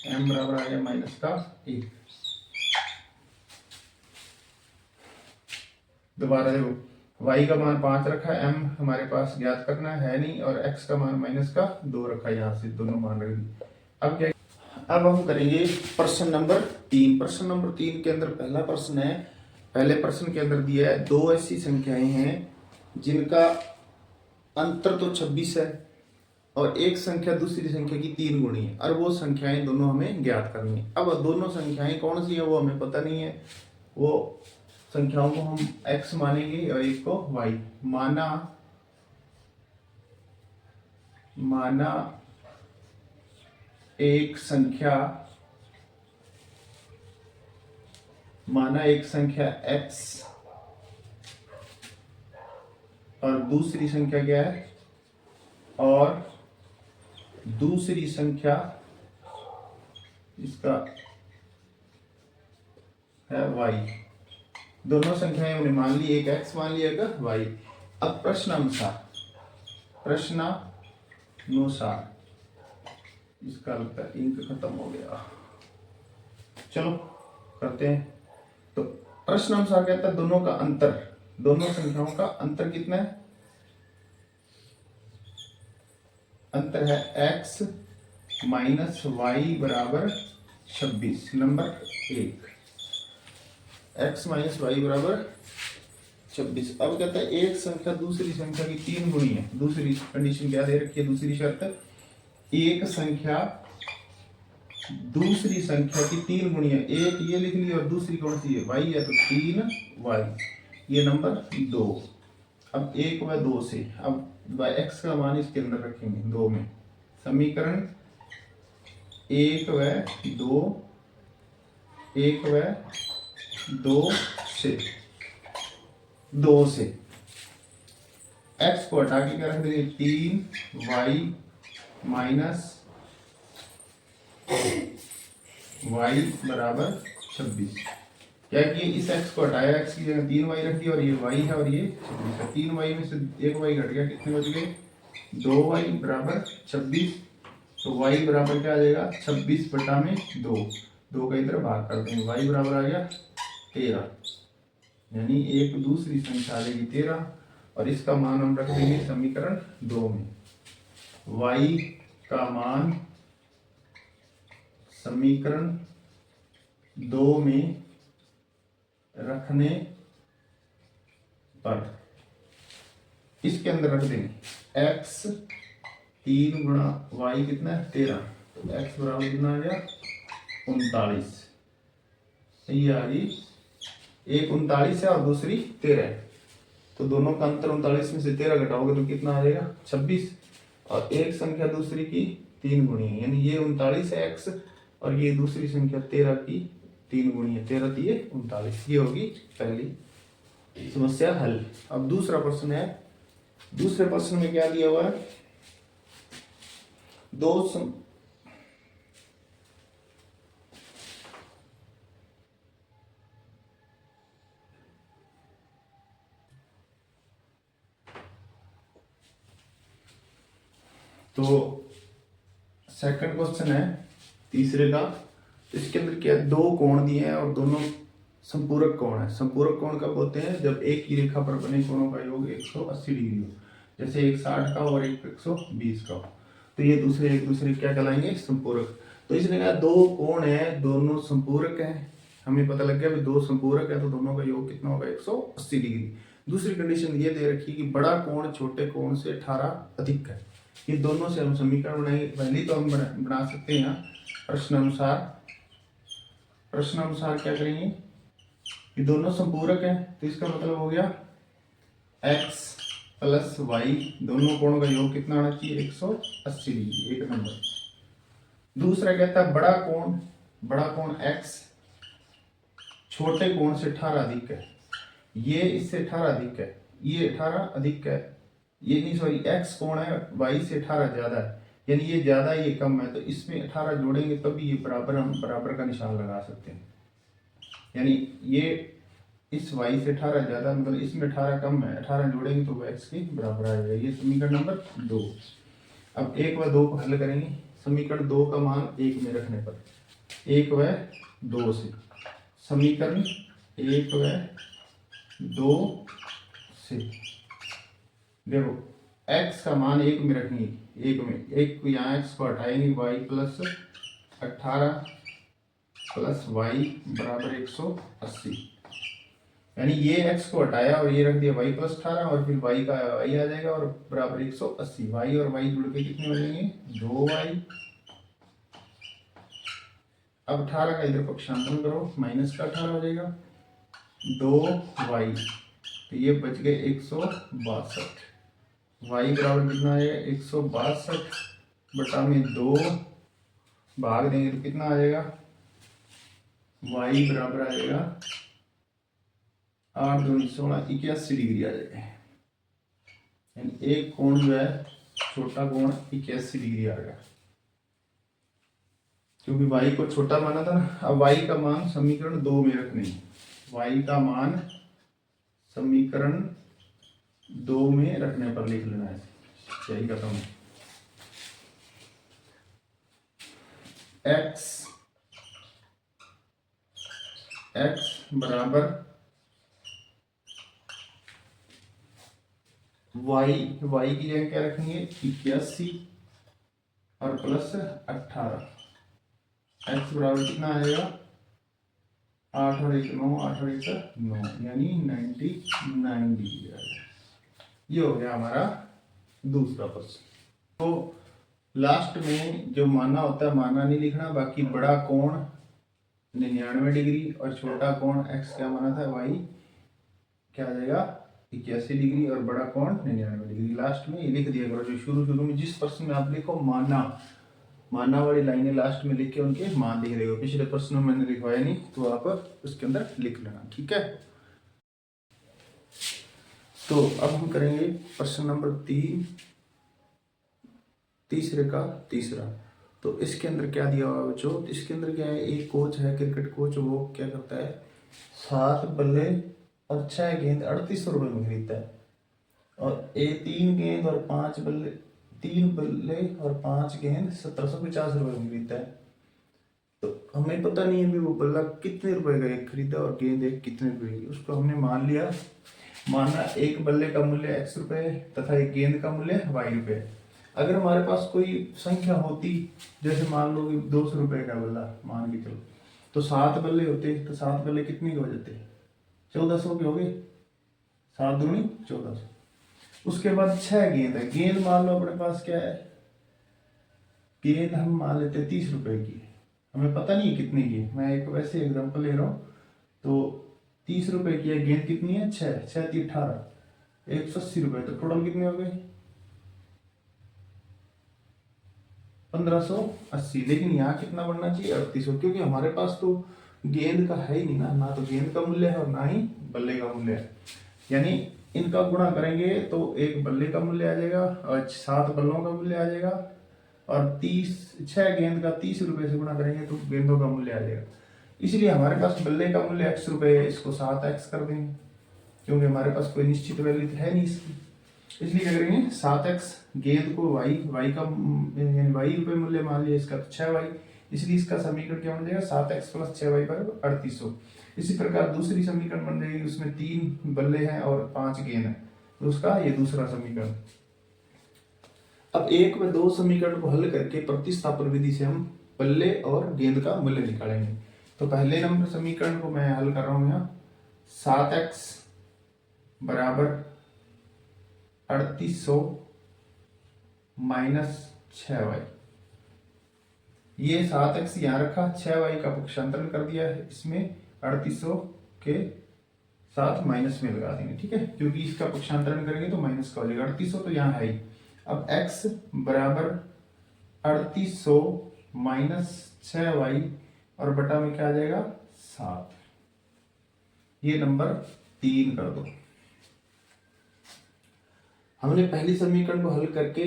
m बराबर आ गया माइनस का 1। दोबारा देखो, y का मान 5 रखा है, m हमारे पास ज्ञात करना है नहीं, और x का मान माइनस का 2 रखा है, यहाँ से दोनों मान रख दिए। अब क्या, अब हम करेंगे प्रश्न नंबर 3। प्रश्न नंबर 3 के अंदर पहला प्रश्न है, पहले प्रश्न के अंदर दिया है 2 ऐसी संख्याएं हैं जिनका अंतर तो 26 है और एक संख्या दूसरी संख्या की 3 गुणी है, और वो संख्याएं दोनों हमें ज्ञात करनी है। अब दोनों संख्याएं कौन सी है वो हमें पता नहीं है, वो संख्याओं को हम x मानेंगे और एक को y। माना एक संख्या x और दूसरी संख्या क्या है, और दूसरी संख्या इसका है y। दोनों संख्याएं हमने मान ली, एक x मान लिया, एक y। अब प्रश्नानुसार इसका लगता है इंक खत्म हो गया, चलो करते हैं। तो प्रश्नानुसार कहता है दोनों का अंतर, दोनों संख्याओं का अंतर कितना है, अंतर है x माइनस वाई बराबर 26। नंबर 1, x माइनस वाई बराबर 26। अब कहता है एक संख्या दूसरी संख्या की 3 गुणी है। दूसरी कंडीशन क्या दे रखी है, दूसरी शर्त, एक संख्या दूसरी संख्या की 3 गुणी है। एक ये लिख ली और दूसरी कौन सी है, y है, तो 3y, ये नंबर 2। अब 1 व 2 से अब x का मान इसके अंदर रखेंगे 2 में, समीकरण 1 व 2 से x को हटा के क्या रख देंगे, 3y माइनस y बराबर 26। क्या किए, इस x को हटाया, x की जगह 3y रख दिया, और ये y है और ये 26 है। 3y में से 1y घट गया, कितने बच गए, 2y बराबर 26। तो y बराबर क्या आ जाएगा, 26 बटा में 2 का इधर भाग कर देंगे, y बराबर आ गया 13, यानी एक दूसरी संख्या आ जाएगी 13, और इसका मान हम रख देंगे समीकरण 2 में। y का मान समीकरण 2 में रखने पर इसके अंदर रख देंगे x 3 गुणा y कितना है, 13, तो x बराबर कितना आ गया, 39। ये आ गई, एक 39 है और दूसरी 13 है, तो दोनों का अंतर 39 में से 13 घटाओगे तो कितना आ जाएगा, 26। और एक संख्या दूसरी की 3 गुणी है, यानी ये 39 है x, और ये दूसरी संख्या 13 की 3 गुणी है, 13 3 39। ये होगी पहली समस्या हल। अब दूसरा प्रश्न है। दूसरे प्रश्न में क्या दिया हुआ है, तो सेकंड क्वेश्चन है तीसरे का। इसके अंदर क्या, दो कोण दिए हैं और दोनों संपूरक कोण है। संपूरक कोण कब होते हैं, जब एक ही रेखा पर बने कोणों का योग 180 डिग्री हो, जैसे एक 60 का और एक 120 का हो, तो ये दूसरे एक दूसरे क्या कहलाएंगे, संपूरक। तो इसने कहा दो कोण है, दोनों संपूरक हैं। हमें पता लग गया दो संपूरक है तो दोनों का योग कितना होगा, 180 डिग्री। दूसरी कंडीशन ये दे रखी कि बड़ा कोण छोटे कोण से 18 अधिक है। ये दोनों से हम समीकरण बनाएंगे। पहले तो हम बना सकते हैं प्रश्नानुसार क्या करेंगे, ये दोनों संपूरक हैं, तो इसका मतलब हो गया x प्लस वाई, दोनों कोणों का योग कितना आना चाहिए, 180 डिग्री, एक नंबर। दूसरा कहता है बड़ा कोण x छोटे कोण से 18 अधिक है। ये इससे 18 अधिक है, ये 18 अधिक है, ये नहीं सॉरी x कोण है y से 18 ज्यादा है, यानी ये ज्यादा ये कम है, तो इसमें 18 जोड़ेंगे तभी ये बराबर, हम बराबर का निशान लगा सकते हैं। यानी ये इस y से 18 ज्यादा, मतलब इसमें 18 कम है, 18 जोड़ेंगे तो वो x के बराबर आ जाएगा। ये समीकरण नंबर 2। अब 1 व 2 को हल करेंगे। समीकरण 2 का मान 1 में रखने पर 1 व 2 से, समीकरण 1 व 2 से देखो x का मान 1 में रखेंगे, 1 में, एक यहाँ x को हटाएंगे, y प्लस 18 प्लस y बराबर 180, यानी ये x को हटाया और ये रख दिया y प्लस 18, और फिर y का y आ जाएगा और बराबर 180। y और y जुड़ के कितने हो जाएंगे, 2y। अब 18 का इधर पक्षांतरण करो, माइनस का 18 हो जाएगा, 2y, तो ये बच गए 162। y बराबर कितना आएगा, 162 बटा में 2 भाग देंगे तो कितना आ जाएगा, y बराबर आ जाएगा 8 दूनी 16, 81 डिग्री आ जाएगा। यानी एक कोण जो है छोटा कोण 81 डिग्री आ गया, क्योंकि y को छोटा माना था ना। अब y का मान समीकरण 2 में रखने, y का मान समीकरण 2 में रखने पर लिख लेना है, यही खत्म। x बराबर y की जगह क्या रखेंगे, 81 और प्लस 18। x बराबर कितना आएगा, 8 और 1 9, 8 और 1 9, यानी 99 डिग्री आएगा। ये हो गया हमारा दूसरा प्रश्न। तो लास्ट में जो माना होता है माना नहीं लिखना, बाकी बड़ा कोण 99 डिग्री और छोटा कोण x क्या माना था, y क्या आ जाएगा 81 डिग्री, और बड़ा कोण 99 डिग्री। लास्ट में ये लिख दिया करो, जो शुरू में जिस प्रश्न में आप लिखो माना वाली लाइनें लास्ट में लिख के उनके मान लिख देगा। पिछले प्रश्न में मैंने लिखवाया नहीं, तो आप उसके अंदर लिख लेना, ठीक है। तो अब हम करेंगे प्रश्न नंबर 3, तीसरे का तीसरा। तो इसके अंदर क्या दिया हुआ बच्चों, इसके अंदर क्या है, एक कोच है क्रिकेट कोच, वो क्या करता है 7 बल्ले और 6 गेंद 3800 रुपये में खरीदता है, और 3 गेंद और 5 बल्ले, 3 बल्ले और 5 गेंद 1750 रुपये में खरीदता है। तो हमें पता नहीं है भी वो बल्ला कितने रुपए का एक खरीदा और गेंद एक कितने रुपए की। उसको हमने मान लिया, माना एक बल्ले का मूल्य x रुपए तथा एक गेंद का मूल्य y रुपए। अगर हमारे पास कोई संख्या होती, जैसे मान लो कि 200 रुपए का बल्ला मान के चलो, तो 7 बल्ले होते, तो 7 बल्ले कितने के हो जाते, 1400 के हो गए, 7 दूनी 1400। उसके बाद 6 गेंद है, गेंद मान लो अपने पास क्या है, गेंद हम मान लेते 30 रुपए की, हमें पता नहीं कितने की, मैं एक वैसे एग्जांपल ले रहा हूँ। तो 30 रुपए की है, गेंद कितनी है 6, 6 × 18, 180 रुपए, तो टोटल कितने हो गए, 1580। लेकिन यहाँ कितना बढ़ना चाहिए 3800, क्योंकि हमारे पास तो गेंद का है ही नहीं ना, ना तो गेंद का मूल्य है और ना ही बल्ले का मूल्य है। यानी इनका गुणा करेंगे तो एक बल्ले का मूल्य आ जाएगा और 7 बल्लों का मूल्य आ जाएगा, और 6 गेंद का 30 रुपए से गुणा करेंगे तो गेंदों का मूल्य आ जाएगा। इसलिए हमारे पास बल्ले का मूल्य x रुपए है, इसको 7x कर देंगे, क्योंकि हमारे पास कोई निश्चित वैल्यू है नहीं इसकी। इसलिए क्या करेंगे 7x, गेंद को y का यानी y रुपए मूल्य मान लिया इसका, तो 6y, इसलिए इसका समीकरण क्या बन जाएगा 7x + 6y = 3800। इसी प्रकार दूसरी समीकरण बन जाएगी, उसमें 3 बल्ले हैं और 5 गेंद है, तो उसका ये दूसरा समीकरण। अब 1 व 2 समीकरण को हल करके प्रतिस्थापन विधि से हम बल्ले और गेंद का मूल्य निकालेंगे। तो पहले नंबर समीकरण को मैं हल कर रहा हूं यहाँ, 7x = 3800 - 6y। ये 7x यहाँ रखा, 6y का पक्षांतरण कर दिया है इसमें, 3800 के साथ माइनस में लगा देंगे, ठीक है, क्योंकि इसका पक्षांतरण करेंगे तो माइनस का हो जाएगा। 3800 तो यहाँ है ही। अब x = 3800 - 6y और बटा में क्या आ जाएगा 7। ये नंबर 3 कर दो। हमने पहली समीकरण को हल करके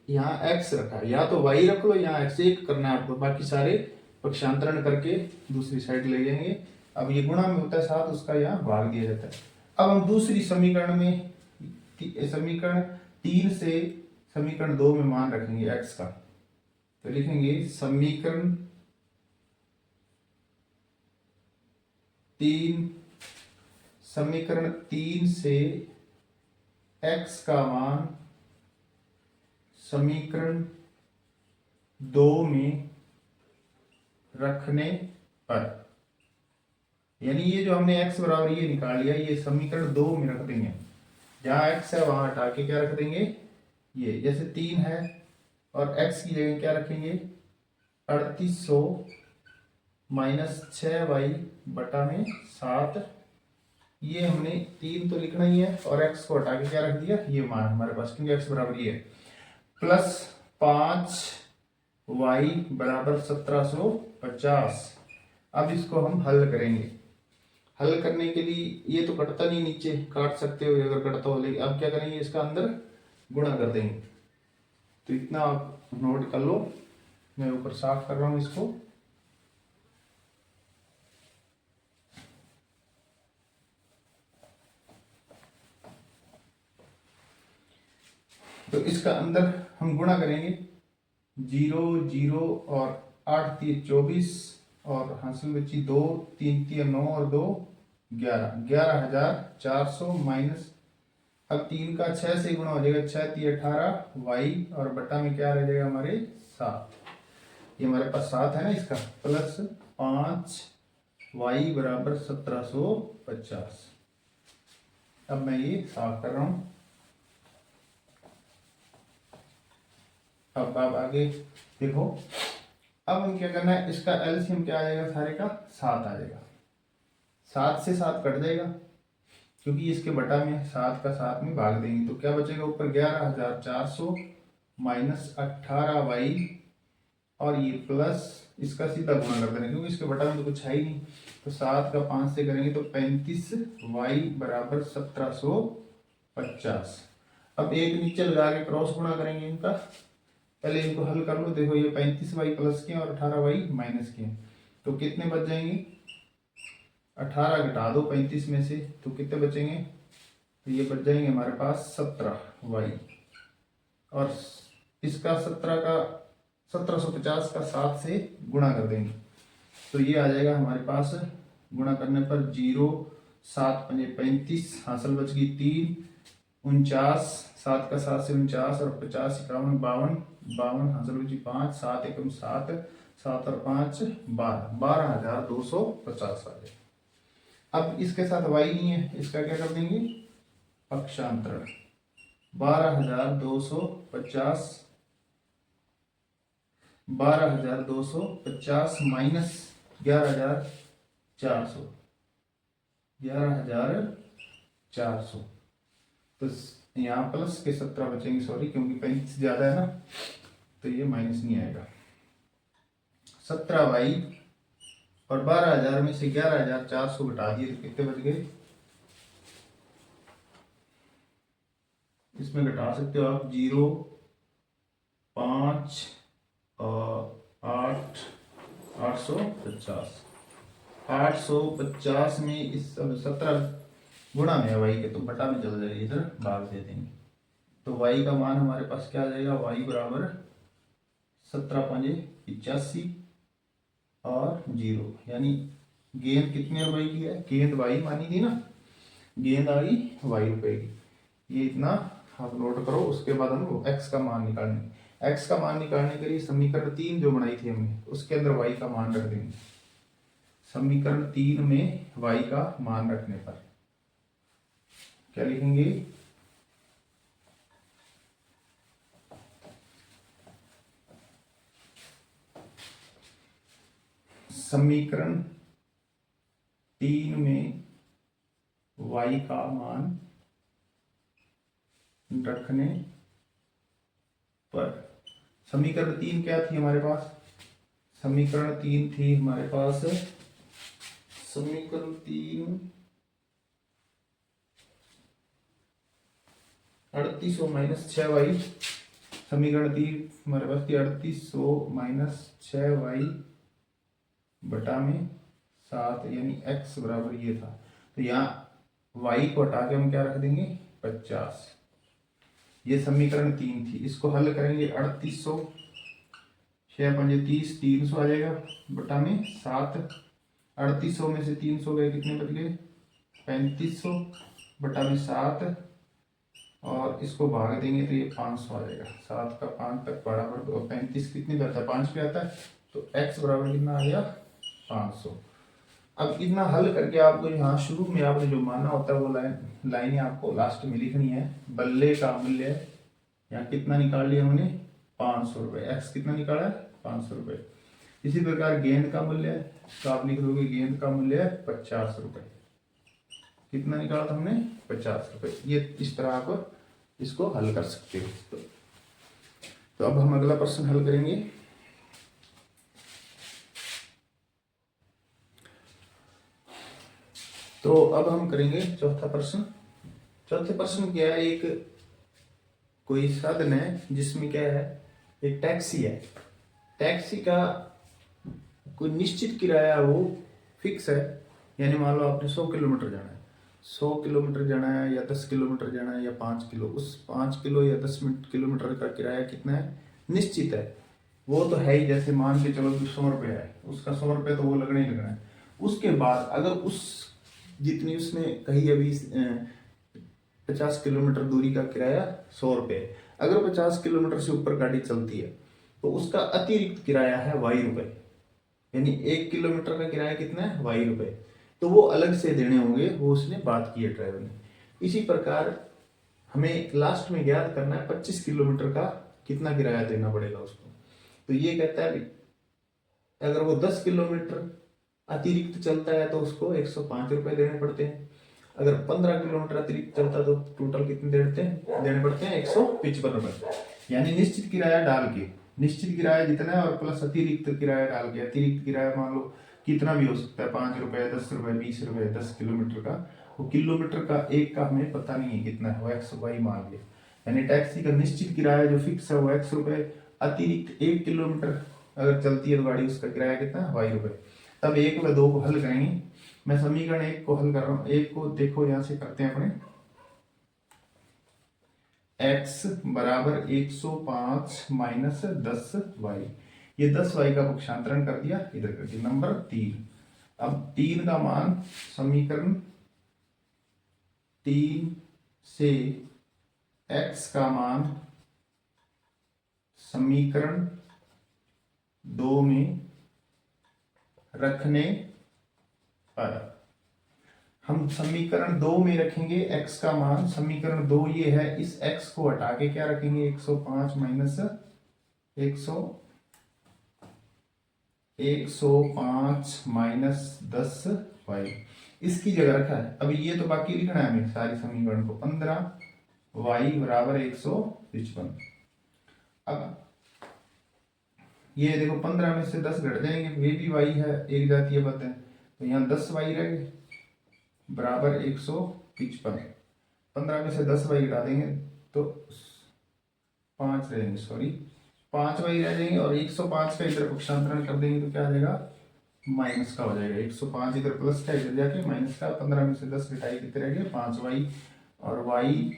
यहाँ x रखा, या तो y रख लो, यहाँ x एक करना है आपको, बाकी सारे पक्षांतरण करके दूसरी साइड ले जाएंगे। अब ये गुणा में होता है 7, उसका यहाँ भाग दिया जाता है। अब हम दूसरी समीकरण में समीकरण 3 से समीकरण 2 में मान रखेंगे x का, तो लिखेंगे समीकरण 3 से x का मान समीकरण 2 में रखने पर, यानी ये जो हमने x बराबर ये निकाल लिया, ये समीकरण 2 में रख देंगे। जहां x है वहां हटा के क्या रख देंगे, ये जैसे 3 है और x की जगह क्या रखेंगे 3800 - 6y बटा में 7। ये हमने 3 तो लिखना ही है और x को हटा के क्या रख दिया, ये मान हमारे पास, क्योंकि x बराबर ये है, प्लस 5y = 1750। अब इसको हम हल करेंगे। हल करने के लिए ये तो कटता नहीं, नीचे काट सकते हो अगर कटता हो, लेकिन अब क्या करेंगे इसका अंदर गुणा कर देंगे। तो इतना आप नोट कर लो, मैं ऊपर साफ कर रहा हूं इसको। तो इसका अंदर हम गुणा करेंगे, 0 0 और 8 3 24 और हासिल बची 2 3 3 9 और 2 11, 11400 माइनस, अब 3 का 6 से गुणा हो जाएगा, 6 3 18 y और बटा में क्या रह जाएगा हमारे 7। ये हमारे पास 7 है ना, इसका प्लस 5y = 1750। अब मैं ये साफ कर रहा हूं। अब आप आगे देखो, अब हम क्या करना है, इसका एलसीएम क्या आ जाएगा, सारे का 7 आ जाएगा। 7 से 7 कट जाएगा, क्योंकि इसके बटा में 7 का 7 में भाग देंगे, तो क्या बचेगा ऊपर 11400 माइनस 18y और ये प्लस इसका सीधा गुणा कर देना, क्योंकि इसके बटा में तो कुछ है ही नहीं, तो 7 का 5 से करेंगे तो 35y = 1750। अब एक नीचे लगा के क्रॉस गुणा करेंगे इनका, पहले इनको हल कर लो। देखो ये 35y प्लस के और 18y माइनस के, तो कितने बच जाएंगे, 18 घटा दो 35 में से, तो कितने बचेंगे, तो ये बच जाएंगे हमारे पास 17y, और इसका 1750 का 7 से गुणा कर देंगे, तो ये आ जाएगा हमारे पास, गुणा करने पर 0 7 5 35, हासिल बच गई 3 49, 7 का 7 से 49 और 50 51 52 52, हासिल बची 5 7 1 7 7 और 5 12, 12250 आ जाए। अब इसके साथ y नहीं है, इसका क्या कर देंगे पक्षांतरण, 12250 माइनस 11400 तो यहाँ प्लस के 17 बचेंगे, सॉरी क्योंकि 35 ज्यादा है ना, तो ये माइनस नहीं आएगा। 17y और 12,000 में से 11,400 घटा दिए तो कितने बच गए? इसमें घटा सकते हो आप 0, 5 और 8, 850। 850 में इस 17 गुणा में y के, तो बटा में चल जाएगा, इधर भाग दे देंगे तो y का मान हमारे पास क्या आ जाएगा? y बराबर 17×5 = 85 और 0, यानी गेंद कितने रुपए की है? गेंद y मानी थी ना, गेंद आ गई y रुपए की। ये इतना आप नोट करो। उसके बाद हम x का मान निकालने, x का मान निकालने के लिए समीकरण 3 जो बनाई थी हमने, उसके अंदर y का मान रख देंगे। समीकरण 3 में y का मान रखने पर क्या लिखेंगे? समीकरण 3 में y का मान रखने पर, समीकरण 3 क्या थी हमारे पास? समीकरण 3 थी हमारे पास, समीकरण 3 3800 माइनस 6y। समीकरण 3 हमारे पास थी 3800 माइनस 6y बटा में 7, यानी x बराबर ये था। तो यहाँ y को हटा के हम क्या रख देंगे? 50। ये समीकरण 3 थी। इसको हल करेंगे 3800, 6×5 = 30, 300 आ जाएगा बटा में 7। 3800 में से 300 गए, कितने बच गए? 3500 बटा में 7, और इसको भाग देंगे तो ये 500 आ जाएगा। 7 का 5 तक बराबर 35 कितने पे आता है? 5 पे आता है। तो x बराबर कितना आ गया? 500। अब इतना हल करके आपको यहाँ शुरू में आपने जो माना होता है वो लाइनें आपको लास्ट में लिखनी है। बल्ले का मूल्य यहाँ कितना निकाल लिया हमने? 500 रुपये। एक्स कितना निकाला है? 500 रुपये। इसी प्रकार गेंद का मूल्य, तो आप लिख दोगे गेंद का मूल्य है 50 रुपये। कितना निकाला था हमने? 50 रुपये। ये इस तरह आप इसको हल कर सकते हो। तो अब हम अगला प्रश्न हल करेंगे। तो अब हम करेंगे चौथा प्रश्न। चौथे प्रश्न क्या है? एक कोई साधन है जिसमें क्या है, एक टैक्सी है। टैक्सी का कोई निश्चित किराया वो फिक्स है, यानी मान लो आपने 100 किलोमीटर जाना है, 100 किलोमीटर जाना है या 10 किलोमीटर जाना है या 5 किलो, उस 5 किलो या 10 किलोमीटर का किराया कितना है? निश्चित है। वो तो है ही, जैसे मान के चलो कि 100 रुपये है, उसका 100 रुपये तो वो लगना ही लगना है। उसके बाद अगर उस जितनी उसने कही अभी 50 किलोमीटर दूरी का किराया 100 रुपये, अगर 50 किलोमीटर से ऊपर गाड़ी चलती है तो उसका अतिरिक्त किराया है y रुपये, यानी 1 किलोमीटर का किराया कितना है? y रुपये। तो वो अलग से देने होंगे, वो उसने बात की है ड्राइवर ने। इसी प्रकार हमें लास्ट में ज्ञात करना है 25 किलोमीटर का कितना किराया देना पड़ेगा उसको। तो ये कहता है अगर वो 10 किलोमीटर अतिरिक्त चलता है तो उसको 105 रुपये देने पड़ते हैं। अगर 15 किलोमीटर अतिरिक्त चलता है तो टोटल कितने देने पड़ते हैं? 155 रुपये। यानी निश्चित किराया डाल के, निश्चित किराया जितना है और प्लस अतिरिक्त किराया डाल के, अतिरिक्त किराया मान लो कितना भी हो सकता है, 5 रुपये, 10 रुपये, 20 रुपये 10 किलोमीटर का। वो किलोमीटर का एक का हमें पता नहीं है कितना है, वो x मान लिया। यानी टैक्सी का निश्चित किराया जो फिक्स है वो x रुपये, अतिरिक्त 1 किलोमीटर अगर चलती है तो गाड़ी, उसका किराया कितना है? y रुपये। तब 1 व 2 को हल करेंगे। मैं समीकरण 1 को हल कर रहा हूँ। 1 को देखो यहां से करते हैं अपने, x बराबर 105 माइनस 10y। ये 10y का पक्षांतरण कर दिया इधर करके। नंबर 3, अब 3 का मान समीकरण 3 से x का मान समीकरण 2 में रखने पर, हम समीकरण 2 में रखेंगे x का मान। समीकरण 2 ये है, इस x को हटा के क्या रखेंगे? 105 माइनस 105 माइनस 10y इसकी जगह रखा है। अब ये तो बाकी लिखना है हमें सारी समीकरण को। 15y बराबर 155। अब ये देखो 15 में से 10 घट जाएंगे, वे भी वाई है, एक जातीय पद है, तो यहाँ 10 वाई रह गए बराबर 155। 15 में से 10 वाई घटा देंगे तो 5 रहेंगे, सॉरी 5 वाई रह जाएंगे, और 105 का इधर पक्षांतरण कर देंगे तो क्या आ जाएगा, माइनस का हो जाएगा। 105 इधर प्लस का, इधर जाके माइनस का। 15 में से 10 घटाई कितने रह गए, 5 वाई, और वाई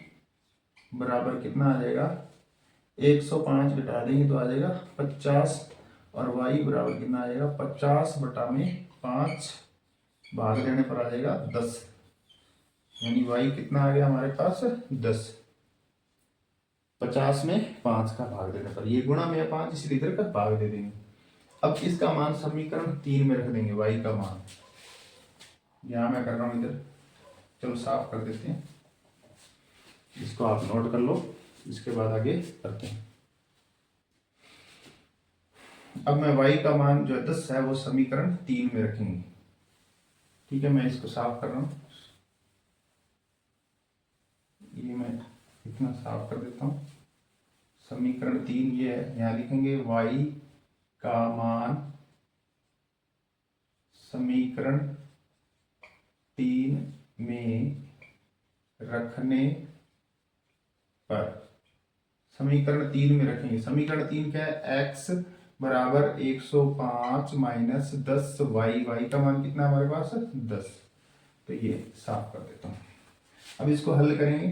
बराबर कितना आ जाएगा, 105 घटा देंगे तो आ जाएगा 50, और वाई बराबर कितना आ जाएगा, 50 बटा में 5 भाग देने पर आ जाएगा 10, यानी वाई कितना आ गया हमारे पास 10। 50 में 5 का भाग देने पर, ये गुणा में 5 इसलिए इधर का भाग दे देंगे। अब इसका मान समीकरण 3 में रख देंगे, वाई का मान यहां मैं कर रहा हूं इधर, चलो साफ कर देते हैं, इसको आप नोट कर लो, इसके बाद आगे करते हैं। अब मैं y का मान जो 10 है वो समीकरण 3 में रखेंगे, ठीक है। मैं इसको साफ कर रहा हूं, ये मैं इतना साफ कर देता हूं। समीकरण 3 ये है, यहां लिखेंगे y का मान समीकरण 3 में रखने पर, समीकरण 3 में रखेंगे। समीकरण 3 क्या है, x बराबर 105 माइनस 10 वाई, वाई का मान कितना है हमारे पास 10, तो ये साफ कर देता हूं। अब इसको हल करेंगे,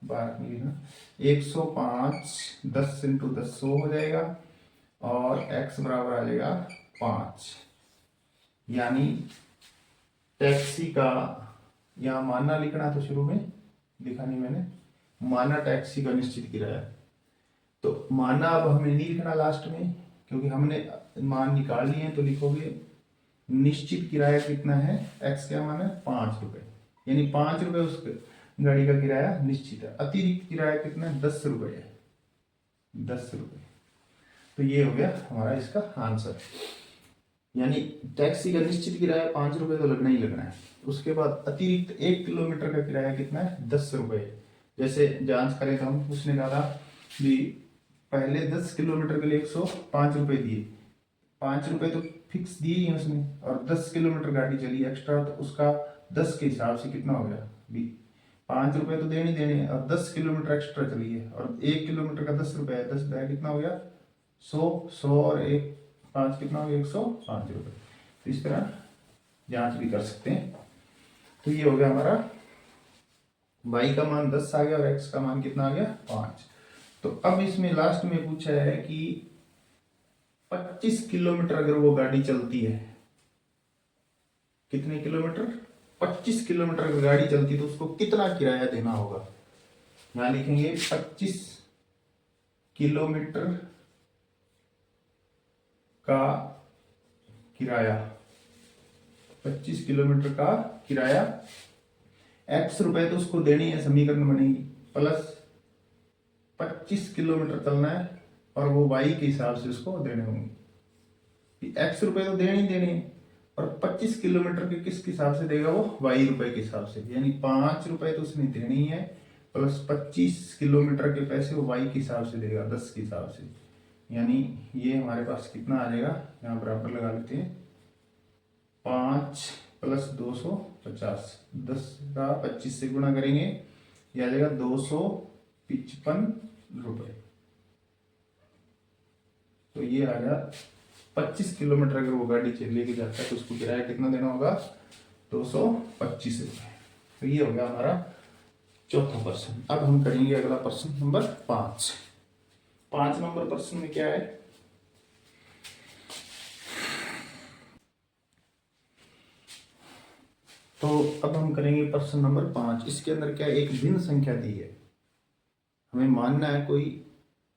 बाहर निकलेगा 105 10 इंटू 10 100 हो जाएगा, और x बराबर आ जाएगा 5, यानी टैक्सी का, यहाँ माना लिखना तो शुरू में लिखा नहीं मैंने, माना टैक्सी का निश्चित किराया, तो माना अब हमें नहीं लिखना लास्ट में क्योंकि हमने मान निकाल लिए हैं, तो लिखोगे निश्चित किराया कितना है, x क्या मान है 5 रुपए, यानी 5 रुपए उस गाड़ी का किराया निश्चित है। अतिरिक्त किराया कितना है, 10 रुपए है, 10 रुपए। तो ये हो गया हमारा इसका आंसर, यानी टैक्सी का निश्चित किराया 5 रुपए तो लगना ही लगना है। उसके बाद अतिरिक्त 1 किलोमीटर का किराया कितना है, 10 रुपए। जैसे जांच करें तो हम, उसने कहा था भी पहले 10 किलोमीटर के लिए 105 रुपए दिए, 5 रुपए तो फिक्स दिए ही उसने, और 10 किलोमीटर गाड़ी चली एक्स्ट्रा, तो उसका 10 के हिसाब से कितना हो गया भी 5 रुपए तो देने देने, और 10 किलोमीटर एक्स्ट्रा चली है, और 1 किलोमीटर का 10 रुपए है, 10 रुपया कितना हो गया 100 और 1 5 कितना हो गया 105 रुपए। तो इस तरह जांच भी कर सकते हैं। तो ये हो गया हमारा y का मान 10 आ गया, और x का मान कितना आ गया 5। तो अब इसमें लास्ट में पूछा है कि 25 किलोमीटर अगर वो गाड़ी चलती है, कितने किलोमीटर, 25 किलोमीटर अगर गाड़ी चलती है तो उसको कितना किराया देना होगा। यहां लिखेंगे 25 किलोमीटर का किराया, 25 किलोमीटर का किराया, x रुपए तो उसको देनी है, समीकरण बनेगी, प्लस 25 किलोमीटर चलना है, और वो y के हिसाब से उसको देने होंगे। x रुपए तो देने ही देने, और 25 किलोमीटर के किस हिसाब से देगा वो, y रुपए के हिसाब से, यानी 5 रुपए तो उसने देने ही है, प्लस 25 किलोमीटर के पैसे वो y के हिसाब से देगा, 10 के हिसाब से, यानी ये हमारे पास कितना आ जाएगा, यहाँ बराबर लगा लेते हैं, 5 प्लस 250, 10 का 25 से गुणा करेंगे, यह आ जाएगा 255 रुपए। तो ये आ गया 25 किलोमीटर अगर वो गाड़ी लेके जाता है तो उसको किराया कितना देना होगा, 225 रुपए। तो ये हो गया हमारा चौथा प्रश्न। अब हम करेंगे अगला प्रश्न नंबर 5। 5 नंबर प्रश्न में क्या है, तो अब हम करेंगे प्रश्न नंबर 5। इसके अंदर क्या है, एक भिन्न संख्या दी है, हमें मानना है कोई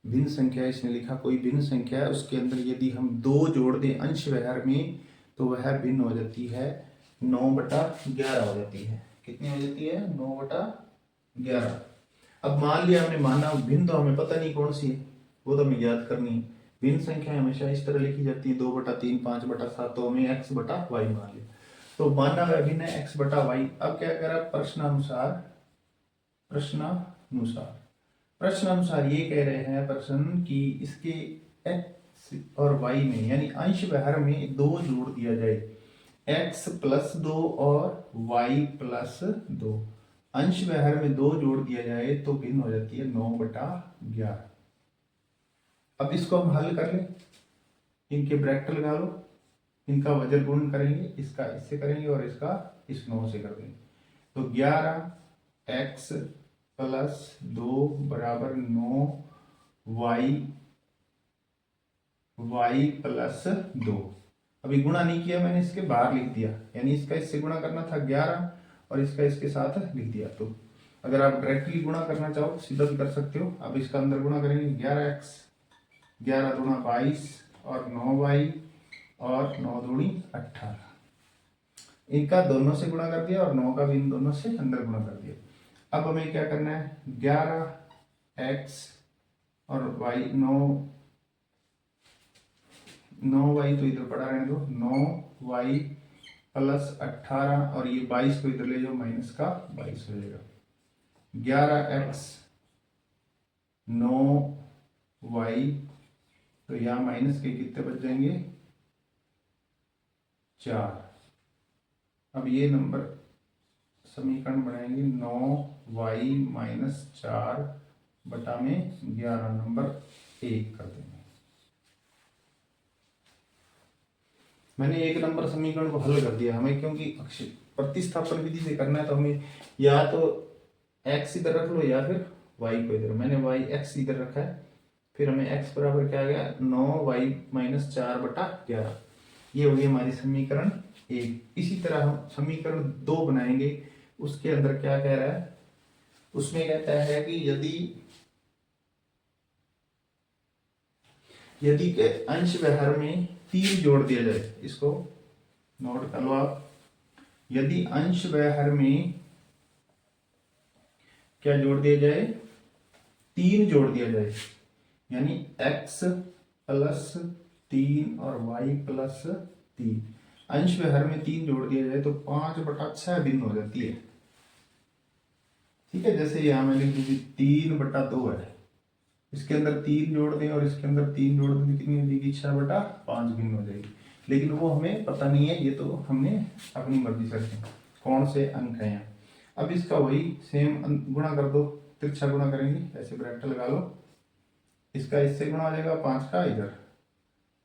भिन्न संख्या है, इसने लिखा कोई भिन्न संख्या है, उसके अंदर यदि हम 2 जोड़ दें अंश व्यवहार में तो वह भिन्न हो जाती है, 9/11 हो जाती है। कितनी हो जाती है, 9/11। अब मान लिया हमने माना, भिन्न तो हमें पता नहीं कौन सी है, वो तो हमें याद करनी है। भिन्न संख्या हमेशा इस तरह लिखी जाती है, 2/3 5/7, तो हमें x/y मान लिया, तो माना वह भिन्न है x/y। अब क्या करा, प्रश्नानुसार ये कह रहे हैं प्रश्न कि इसके x और y में, यानी अंश व हर में 2 जोड़ दिया जाए, x प्लस 2 और y प्लस 2, अंश व हर में 2 जोड़ दिया जाए तो भिन्न हो जाती है 9/11। अब इसको हम हल कर लें, इनके ब्रैकेट लगा लो, इनका वजन गुण करेंगे, इसका इससे करेंगे और इसका इस 9 से कर देंगे, तो 11x प्लस 2 बराबर 9y प्लस 2। अभी गुणा नहीं किया मैंने, इसके बाहर लिख दिया, यानी इसका इससे गुणा करना था 11 और इसका इसके साथ लिख दिया। तो अगर आप डायरेक्टली गुणा करना चाहो तो सीधा भी कर सकते हो। अब इसका अंदर गुणा करेंगे, 11x 11 दूना 22 और 9y और 9 दूनी 18, इनका दोनों से गुणा कर दिया और 9 का भी इन दोनों से अंदर गुणा कर दिया। अब हमें क्या करना है, 11x और y 9y तो इधर पड़ा रहने दो, 9y प्लस 18 और ये 22 को इधर ले जाओ, माइनस का 22 हो जाएगा। 11x 9y, तो यहाँ माइनस के कितने बच जाएंगे, 4। अब ये नंबर समीकरण बनाएंगे, 9y माइनस 4 बटा में 11 नंबर 1 कर देंगे। मैंने 1 नंबर समीकरण को हल कर दिया। हमें क्योंकि प्रतिस्थापन विधि से करना है तो हमें या तो x इधर रख लो या फिर y को इधर, मैंने x इधर रखा है, फिर हमें x बराबर क्या आ गया, 9y माइनस 4/11, ये हो गई हमारी समीकरण 1। इसी तरह हम समीकरण 2 बनाएंगे, उसके अंदर क्या कह रहा है, उसमें कहता है कि यदि के अंश व हर में 3 जोड़ दिया जाए, इसको नोट कर लो आप, यदि अंश व हर में क्या जोड़ दिया जाए, 3 जोड़ दिया जाए, यानी x प्लस 3 और y प्लस 3, अंश व हर में 3 जोड़ दिया जाए तो 5/6 भिन्न हो जाती है। ठीक है, जैसे यहां मैंने लिख दी 3/2 है, इसके अंदर 3 जोड़ दें और इसके अंदर 3 जोड़ दें, कितनी हो जाएगी, 6/5 भिन्न हो जाएगी। लेकिन वो हमें पता नहीं है, ये तो हमने अपनी मर्जी से रखी कौन से अंक हैं। अब इसका वही सेम गुणा कर दो, तिरछा गुणा करेंगे, ऐसे ब्रैकेट लगा लो, इसका इससे गुणा हो जाएगा 5 का इधर,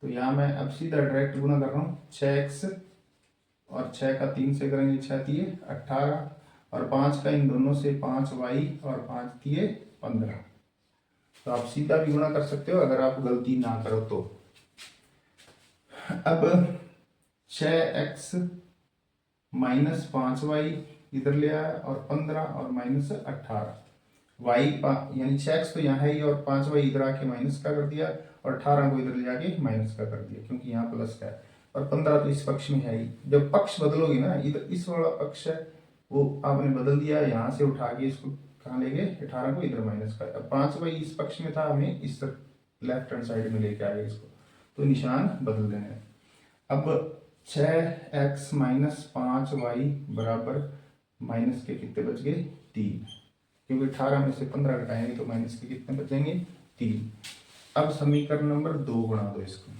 तो यहाँ मैं अब सीधा डायरेक्ट गुणा कर रहा हूँ, 6x और 6 का 3 से करेंगे, 6 दिए 18 और 5 का इन दोनों से 5y और 5 दिए 15। तो आप सीधा भी गुणा कर सकते हो अगर आप गलती ना करो तो। अब 6x माइनस 5y इधर ले आया और 15 और माइनस 18, y यानी 6x तो यहाँ है ही और 5y इधर आके माइनस का कर दिया और 18 को इधर ले आके माइनस का कर दिया, क्योंकि यहाँ प्लस का है, और 15 तो इस पक्ष में है ही। जब पक्ष बदलोगे ना, इधर इस वाला पक्ष है वो आपने बदल दिया, यहाँ से उठा के इसको कहाँ ले गए, 18 को इधर माइनस का। अब 5y इस पक्ष में था, हमें इस लेफ्ट हैंड साइड में लेके आए इसको, तो निशान बदल देने हैं। अब 6x माइनस 5y बराबर माइनस के कितने बच गए, 3, क्योंकि 18 में से 15 घटाएंगे तो माइनस के कितने बचेंगे, 3। अब समीकरण नंबर 2 बना दो इसको।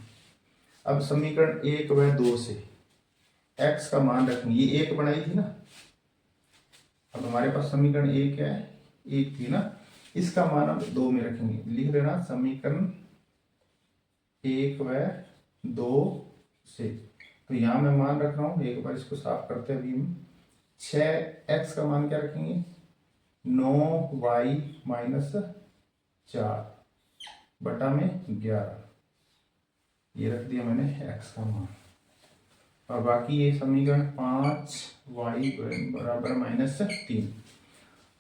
अब समीकरण 1 व 2 से x का मान रखेंगे, ये 1 बनाई थी ना, अब हमारे पास समीकरण 1 है, 1 थी ना, इसका मान अब 2 में रखेंगे, लिख देना समीकरण 1 व 2 से। तो यहां मैं मान रख रहा हूं, एक बार इसको साफ करते हैं। अभी हम 6x का मान क्या रखेंगे, 9y माइनस 4 बटा में 11, ये रख दिया मैंने x का मान। और बाकी ये समीकरण 5y बराबर माइनस 3,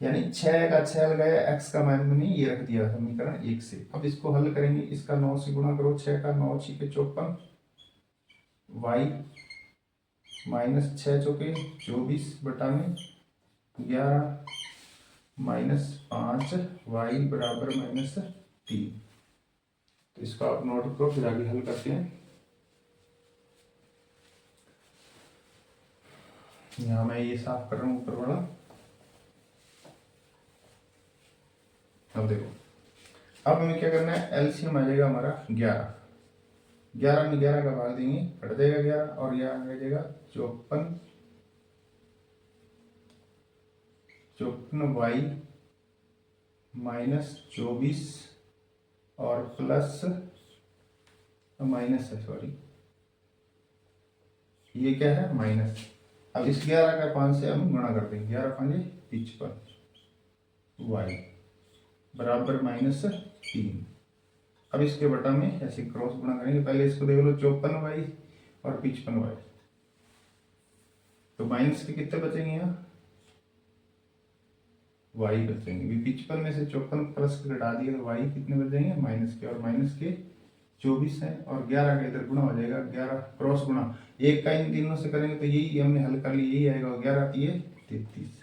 यानी 6 का 6 लगाया, x का मान मैंने ये रख दिया समीकरण 1 से। अब इसको हल करेंगे, इसका 9 से गुणा करो, 6 का 9 6 54, y माइनस 6 चौके 24 बटा में 11 माइनस 5y बराबर माइनस 3। तो इसको आप नोट करो, फिर आगे हल करते हैं। यहाँ मैं ये साफ कर रहा हूँ ऊपर वाला। अब देखो, अब हमें क्या करना है, एलसीएम आ जाएगा हमारा 11, 11 में 11 का भाग देंगे, कट जाएगा 11 और यह आ जाएगा 54y माइनस 24 और प्लस माइनस है, सॉरी ये क्या है माइनस। अब इस 11 का 5 से हम गुणा कर देंगे, 11 5 55 y बराबर -3। अब इसके बटा में ऐसे क्रॉस गुणा करेंगे, पहले इसको देख लो 54y और 55y, तो माइनस के कितने बचेंगे यहाँ y बचेंगे। 55 में से 54 प्लस के घटा दिए तो y कितने बचेंगे माइनस के, और माइनस के 24 है और 11 का इधर गुणा हो जाएगा, 11 क्रॉस गुणा एक का इन तीनों से करेंगे तो यही हमने हल कर लिया, यही आएगा 11 3 33।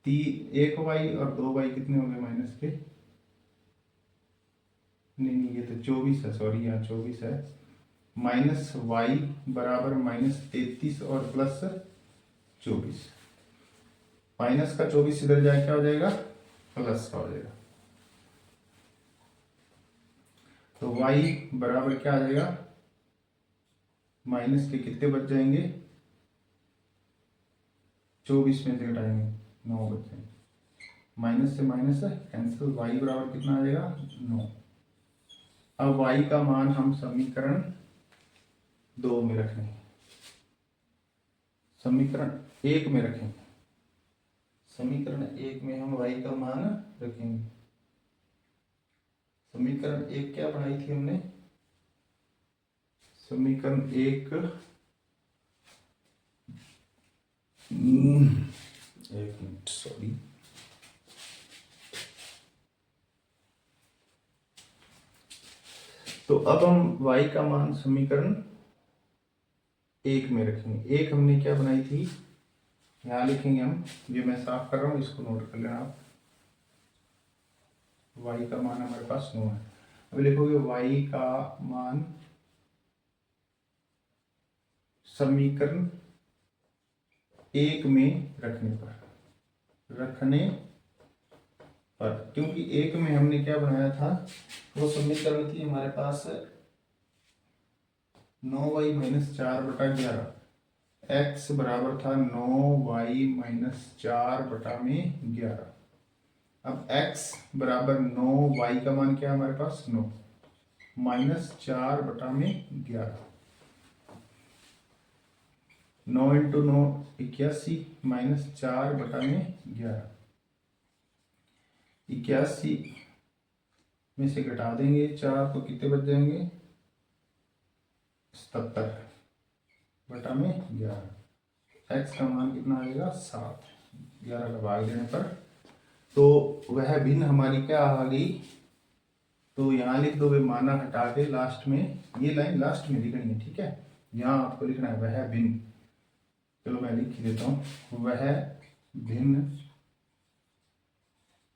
1y और 2y कितने हो गए माइनस के, नहीं ये तो 24 है, सॉरी यहाँ 24 है। माइनस y बराबर -33 और प्लस 24, माइनस का 24 इधर जाए क्या हो जाएगा प्लस का हो जाएगा, तो y बराबर क्या आ जाएगा, माइनस के कितने बच जाएंगे 24 में से घटाएंगे 9 बच जाएंगे, माइनस से माइनस कैंसिल, y बराबर कितना आ जाएगा 9। अब y का मान हम समीकरण 2 में रखेंगे, समीकरण 1 में रखेंगे, समीकरण 1 में हम y का मान रखेंगे। समीकरण 1 क्या बनाई थी हमने, समीकरण 1 एक मिनट सॉरी, तो अब हम y का मान समीकरण 1 में रखेंगे। एक हमने क्या बनाई थी, यहाँ लिखेंगे हम, ये मैं साफ कर रहा हूँ इसको नोट कर लेना आप। y का मान हमारे पास 9 है, अब लिखोगे y का मान समीकरण 1 में रखने पर, क्योंकि 1 में हमने क्या बनाया था, वो समीकरण थी हमारे पास 9y - 4/11, x बराबर था 9y - 4/11। अब x बराबर 9, y का मान क्या है हमारे पास 9 -4/11, 9 × 9 81 -4/11, 81 में से घटा देंगे 4 तो कितने बच जाएंगे 77/11। x का मान कितना आएगा 7, 11 का भाग देने पर, तो वह भिन्न हमारी क्या आ गई, तो यहाँ लिख दो, वे माना हटा के लास्ट में, ये लाइन लास्ट में लिखनी है, ठीक है, यहाँ आपको लिखना है वह भिन्न, चलो मैं लिख देता हूँ, वह भिन्न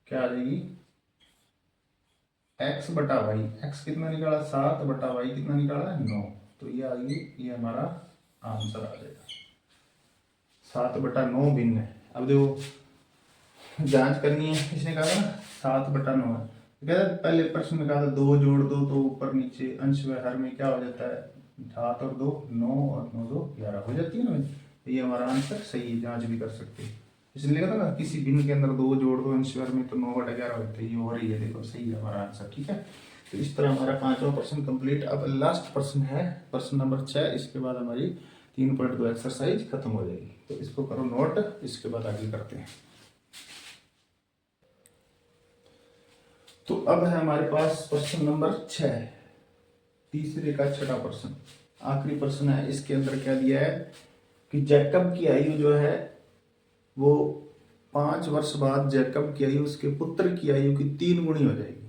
क्या आ जाएगी x/y, x कितना निकाला 7/y कितना निकाला 9, तो ये आ गई, ये हमारा आंसर आ जाएगा 7/9 भिन्न है। अब देखो जांच करनी है, इसने कहा ना 7/9 है, कहते पहले प्रश्न में कहा था 2 जोड़ दो तो ऊपर नीचे अंश व हर में क्या हो जाता है 7 और 2 9 और 9 2 11 हो जाती है ना, तो ये हमारा आंसर सही है, जांच भी कर सकते हैं। इसलिए लिखा था ना किसी भिन्न के अंदर 2 जोड़ दो अंश व हर में तो 9/11 होता है, ये हो रही है, देखो सही है हमारा आंसर, ठीक है। तो इस तरह हमारा 5वां प्रश्न कंप्लीट। अब लास्ट प्रश्न है प्रश्न नंबर 6, इसके बाद हमारी 3.2 एक्सरसाइज खत्म हो जाएगी, तो इसको करो नोट, इसके बाद आगे करते हैं। तो अब है हमारे पास प्रश्न नंबर 6, तीसरे का छठा प्रश्न, आखिरी प्रश्न है। इसके अंदर क्या दिया है कि जैकब की आयु जो है वो 5 वर्ष बाद जैकब की आयु उसके पुत्र की आयु की 3 गुनी हो जाएगी,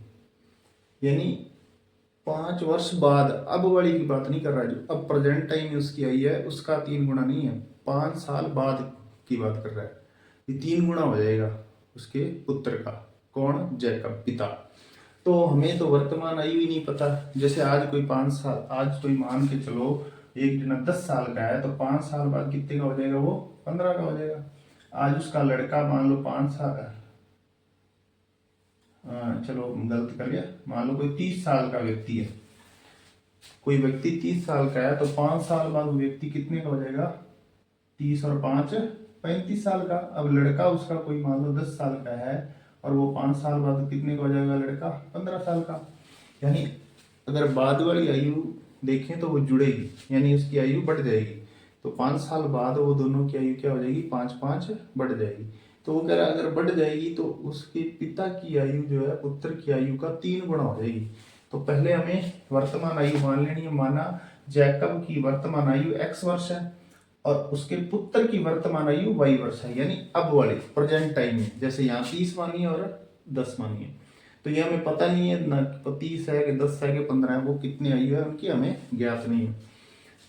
यानी 5 वर्ष बाद, अब वाली की बात नहीं कर रहा है, जो अब प्रेजेंट टाइम में उसकी आयु है उसका 3 गुना नहीं है, 5 साल बाद की बात कर रहा है, ये 3 गुना हो जाएगा उसके पुत्र का, कौन जैकब पिता। तो हमें तो वर्तमान आयु ही नहीं पता, जैसे आज कोई 5 साल, आज कोई मान के चलो एक जना 10 साल का है, तो 5 साल बाद कितने का हो जाएगा वो 15 का हो जाएगा। आज उसका लड़का मान लो 5 साल, चलो गलत कर गया, मान लो कोई 30 साल का व्यक्ति है, कोई व्यक्ति 30 साल का है तो 5 साल बाद वो व्यक्ति कितने का हो जाएगा? 30 और 5 35 साल का। अब लड़का उसका कोई मान लो 10 साल का है और वो 5 साल बाद कितने का हो जाएगा? लड़का 15 साल का। यानी अगर बाद वाली आयु देखें तो वो जुड़ेगी, यानी उसकी आयु बढ़ जाएगी। तो 5 साल बाद वो दोनों की आयु क्या हो जाएगी? 5-5 बढ़ जाएगी। तो वो कह रहा है अगर बढ़ जाएगी तो उसके पिता की आयु जो है पुत्र की आयु का 3 गुना हो जाएगी। तो पहले हमें वर्तमान आयु मान लेनी है। माना जैकब की वर्तमान आयु x वर्ष है और उसके पुत्र की वर्तमान आयु y वर्ष है, यानी अब वाले प्रेजेंट टाइम में। जैसे यहाँ 30 मानिए और 10 मानिए, तो ये हमें पता नहीं है ना 30 है कि 10 है कि 15 है, वो कितनी आयु है उनकी हमें ज्ञात नहीं है।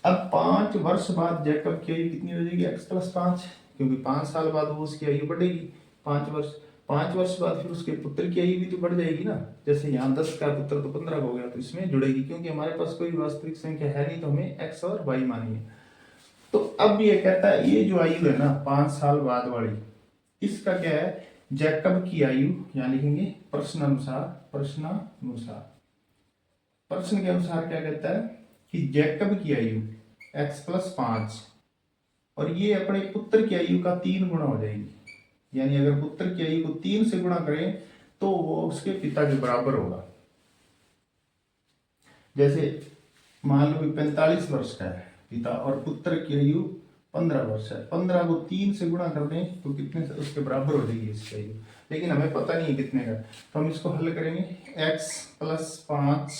अब 5 वर्ष बाद जैकब की आयु कितनी हो जाएगी? x+5, क्योंकि 5 साल बाद वो उसकी आयु बढ़ेगी 5 वर्ष। 5 वर्ष बाद फिर उसके पुत्र की आयु भी तो बढ़ जाएगी ना। जैसे यहाँ 10 का पुत्र तो 15 हो गया, तो इसमें जुड़ेगी, क्योंकि हमारे पास कोई वास्तविक संख्या है नहीं तो हमें x और y मानी है। तो अब ये कहता है ये जो आयु है ना 5 साल बाद वाली, इसका क्या है? जैकब की आयु, यहाँ लिखेंगे प्रश्नानुसार। प्रश्न के अनुसार क्या कहता है कि जैकब की आयु x+5 और ये अपने पुत्र की आयु का 3 गुना हो जाएगी। यानी अगर पुत्र की आयु को 3 से गुणा करें तो वो उसके पिता के बराबर होगा। जैसे मान लो 45 वर्ष का है पिता और पुत्र की आयु 15 वर्ष है, 15 को 3 से गुणा कर दें तो कितने से उसके बराबर हो जाएगी इसकी आयु, लेकिन हमें पता नहीं है कितने का। तो हम इसको हल करेंगे। x+5,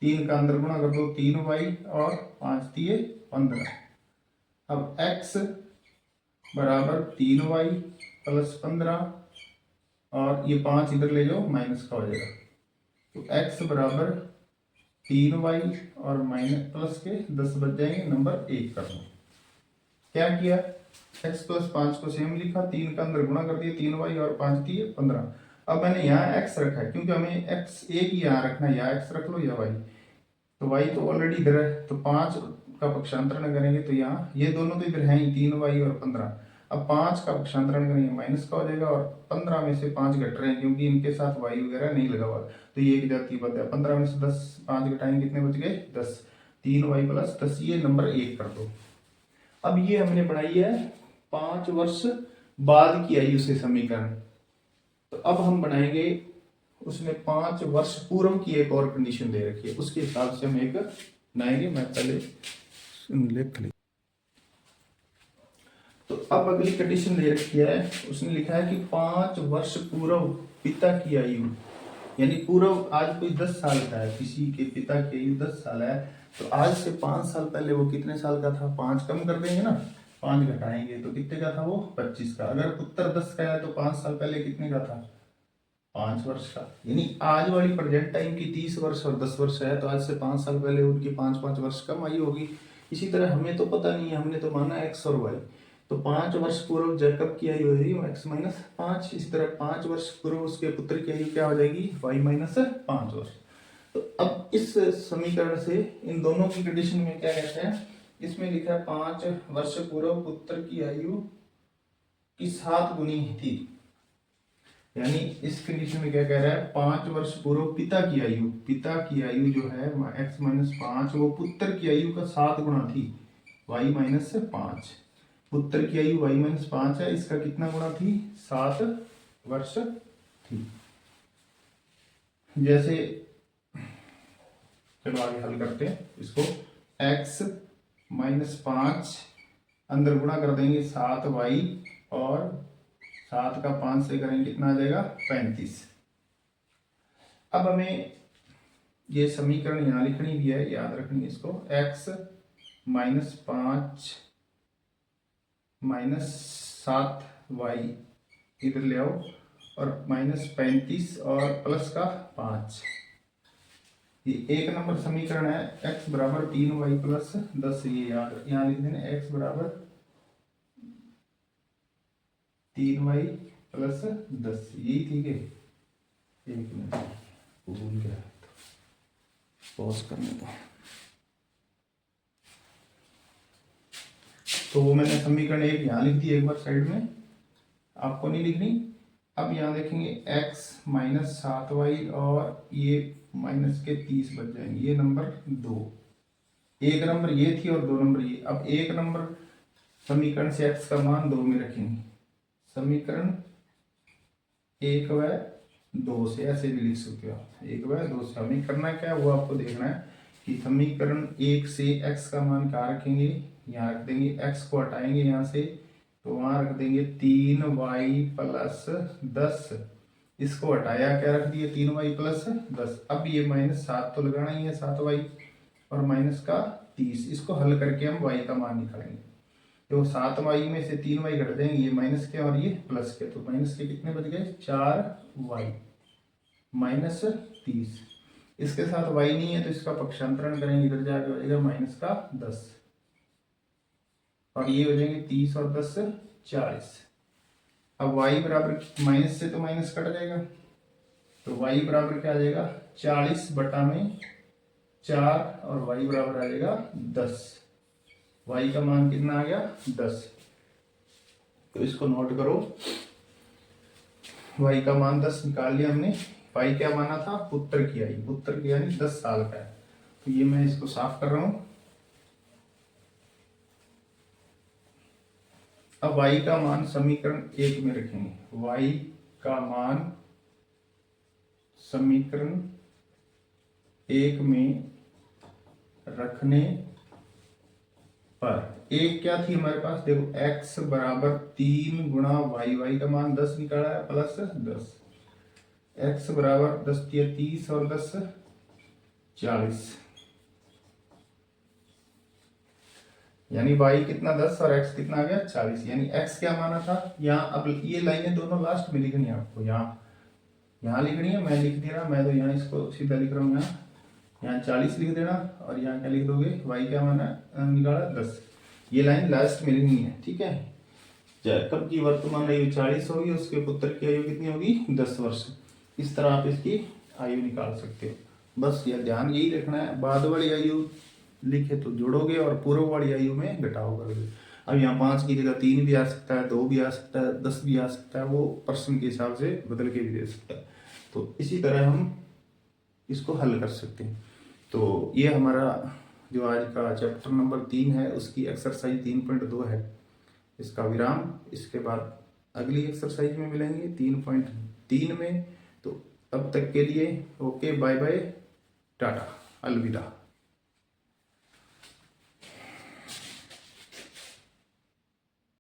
3 का अंदर गुणा कर दो 3y और 5 दिए 15। अब x बराबर 3y + 15 और ये 5 इधर ले जाओ माइनस का हो जाएगा। तो x बराबर 3y और माइनस प्लस के 10 बच जाएंगे, नंबर 1 कर दो। क्या किया? x+5 को सेम लिखा, 3 का अंदर गुणा कर दिया 3y और 5 दिए 15। अब मैंने यहाँ x रखा है क्योंकि हमें x एक ही यहाँ रखना है, या x रख लो या y। तो y तो ऑलरेडी इधर है, तो 5 का पक्षांतरण करेंगे तो यहाँ ये दोनों तो इधर हैं ही 3y और 15। अब 5 का पक्षांतरण करेंगे माइनस का हो जाएगा और 15 में से 5 घट रहे हैं क्योंकि इनके साथ y वगैरह नहीं लगा हुआ, तो ये एक जाति बच है। 15 में से 10 5 घटाएंगे कितने बच गए? 10। 3y + 10, ये नंबर 1 कर दो। अब ये हमने बनाई है 5 वर्ष बाद की आयु से समीकरण। तो अब हम बनाएंगे, उसने 5 वर्ष पूर्व की एक और कंडीशन दे रखी है, उसके हिसाब से हम एक बनाएंगे। मैं पहले लिख ली। तो अब अगली कंडीशन दे रखी है, उसने लिखा है कि 5 वर्ष पूर्व पिता की आयु, यानी पूर्व आज कोई 10 साल का है, किसी के पिता की आयु 10 साल है, तो आज से 5 साल पहले वो कितने साल का था? 5 कम कर देंगे ना, 5 घटाएंगे तो कितने का था वो? 25 का। अगर पुत्र 10 का है तो 5 साल पहले कितने का था? 5 वर्ष का। यानी आज वाली प्रेजेंट टाइम की 30 वर्ष और 10 वर्ष है, तो आज से 5 साल पहले उनकी 5-5 वर्ष कम आयु होगी। इसी तरह हमें तो पता नहीं है, हमने तो माना x और y, तो 5 वर्ष पूर्व जैकब की आयु हो जाएगी x-5। इसी तरह 5 वर्ष पूर्व उसके पुत्र की आयु क्या हो जाएगी? y-5 वर्ष। तो अब इस समीकरण से इन दोनों की कंडीशन में क्या कहते हैं? इसमें लिखा है 5 वर्ष पूर्व पुत्र की आयु की 7 गुनी थी। यानी इस कंडीशन में क्या कह रहा है? 5 वर्ष पूर्व पिता की आयु जो है x-5 वो पुत्र की आयु का 7 गुना थी, y-5। पुत्र की आयु y-5 है, इसका कितना गुना थी? 7 वर्ष थी। जैसे चलो आगे हल करते हैं इसको। x-5 अंदर गुणा कर देंगे 7y और 7 का 5 से करेंगे कितना आ जाएगा? 35। अब हमें ये समीकरण यहाँ लिखनी भी है, याद रखनी है इसको। x-5 -7y इधर ले आओ और -35 और प्लस का 5। ये एक नंबर समीकरण है। x बराबर 3y + 10, ये याद यहाँ लिख देना। x बराबर 3y + 10, यही ठीक है। एक मिनट भूल गया, पॉज करने दो। तो वो मैंने समीकरण एक यहाँ लिख दी एक बार साइड में, आपको नहीं लिखनी। अब यहाँ देखेंगे x -7y और ये -30 बच जाएंगे, ये नंबर 2। एक नंबर ये थी और 2 नंबर ये। अब 1 नंबर समीकरण से x का मान 2 में रखेंगे, समीकरण 1 व 2 से, ऐसे भी लिख सकते हो आप, 1 व 2 से। हमें करना क्या है वो आपको देखना है कि समीकरण 1 से x का मान कहाँ रखेंगे, यहाँ रख देंगे, x को हटाएंगे यहाँ से तो वहां रख देंगे 3y प्लस 10, इसको हटाया क्या रख दिए 3y प्लस 10। अब ये -7 तो लगाना ही है, 7y और माइनस का 30, इसको हल करके हम y का मान निकालेंगे। तो 7y में से 3y घट जाएंगे, ये माइनस के और ये प्लस के, तो माइनस के कितने बच गए 4y माइनस 30। इसके साथ y नहीं है तो इसका पक्षांतरण करेंगे, इधर जाके हो जाएगा माइनस का 10 और ये हो जाएंगे 30 और 10 40। अब y बराबर माइनस से तो माइनस कट जाएगा, तो y बराबर क्या आ जाएगा 40 बटा में 4 और y बराबर आ जाएगा 10। y का मान कितना आ गया 10। तो इसको नोट करो, y का मान 10 निकाल लिया हमने। y क्या माना था, पुत्र की आई, पुत्र की यानी 10 साल का है। तो ये मैं इसको साफ कर रहा हूं। अब y का मान समीकरण 1 में रखेंगे, y का मान समीकरण 1 में रखने पर एक क्या थी हमारे पास, देखो x बराबर 3 गुणा y का मान 10 निकाला है प्लस 10, x बराबर 10 30 और 10 40, यानी y कितना 10 और x कितना आ गया 40। यानी x क्या माना था यहाँ, अब ये लाइनें दोनों लास्ट में लिखनी है आपको, यहाँ लिखनी है, मैं लिख दे रहा, मैं तो यहाँ इसको सीधा लिख रहा हूँ, यहाँ 40 लिख देना और यहाँ क्या लिख दोगे, y क्या माना निकाला 10। ये लाइन लास्ट में लिखनी है, ठीक है। जैकब की वर्तमान आयु 40 होगी, उसके पुत्र की आयु कितनी होगी 10 वर्ष। इस तरह आप इसकी आयु निकाल सकते हो। बस ये ध्यान यही रखना है, बाद वाली आयु लिखे तो जोड़ोगे और पूर्व वाली आयु में घटाओगे। अब यहाँ 5 की जगह 3 भी आ सकता है, 2 भी आ सकता है, 10 भी आ सकता है, वो पर्सन के हिसाब से बदल के भी दे सकता है। तो इसी तरह हम इसको हल कर सकते हैं। तो ये हमारा जो आज का चैप्टर नंबर 3 है उसकी एक्सरसाइज 3.2 है, इसका विराम। इसके बाद अगली एक्सरसाइज में मिलेंगे 3.3 में। तो तब तक के लिए ओके, बाय बाय, टाटा, अलविदा।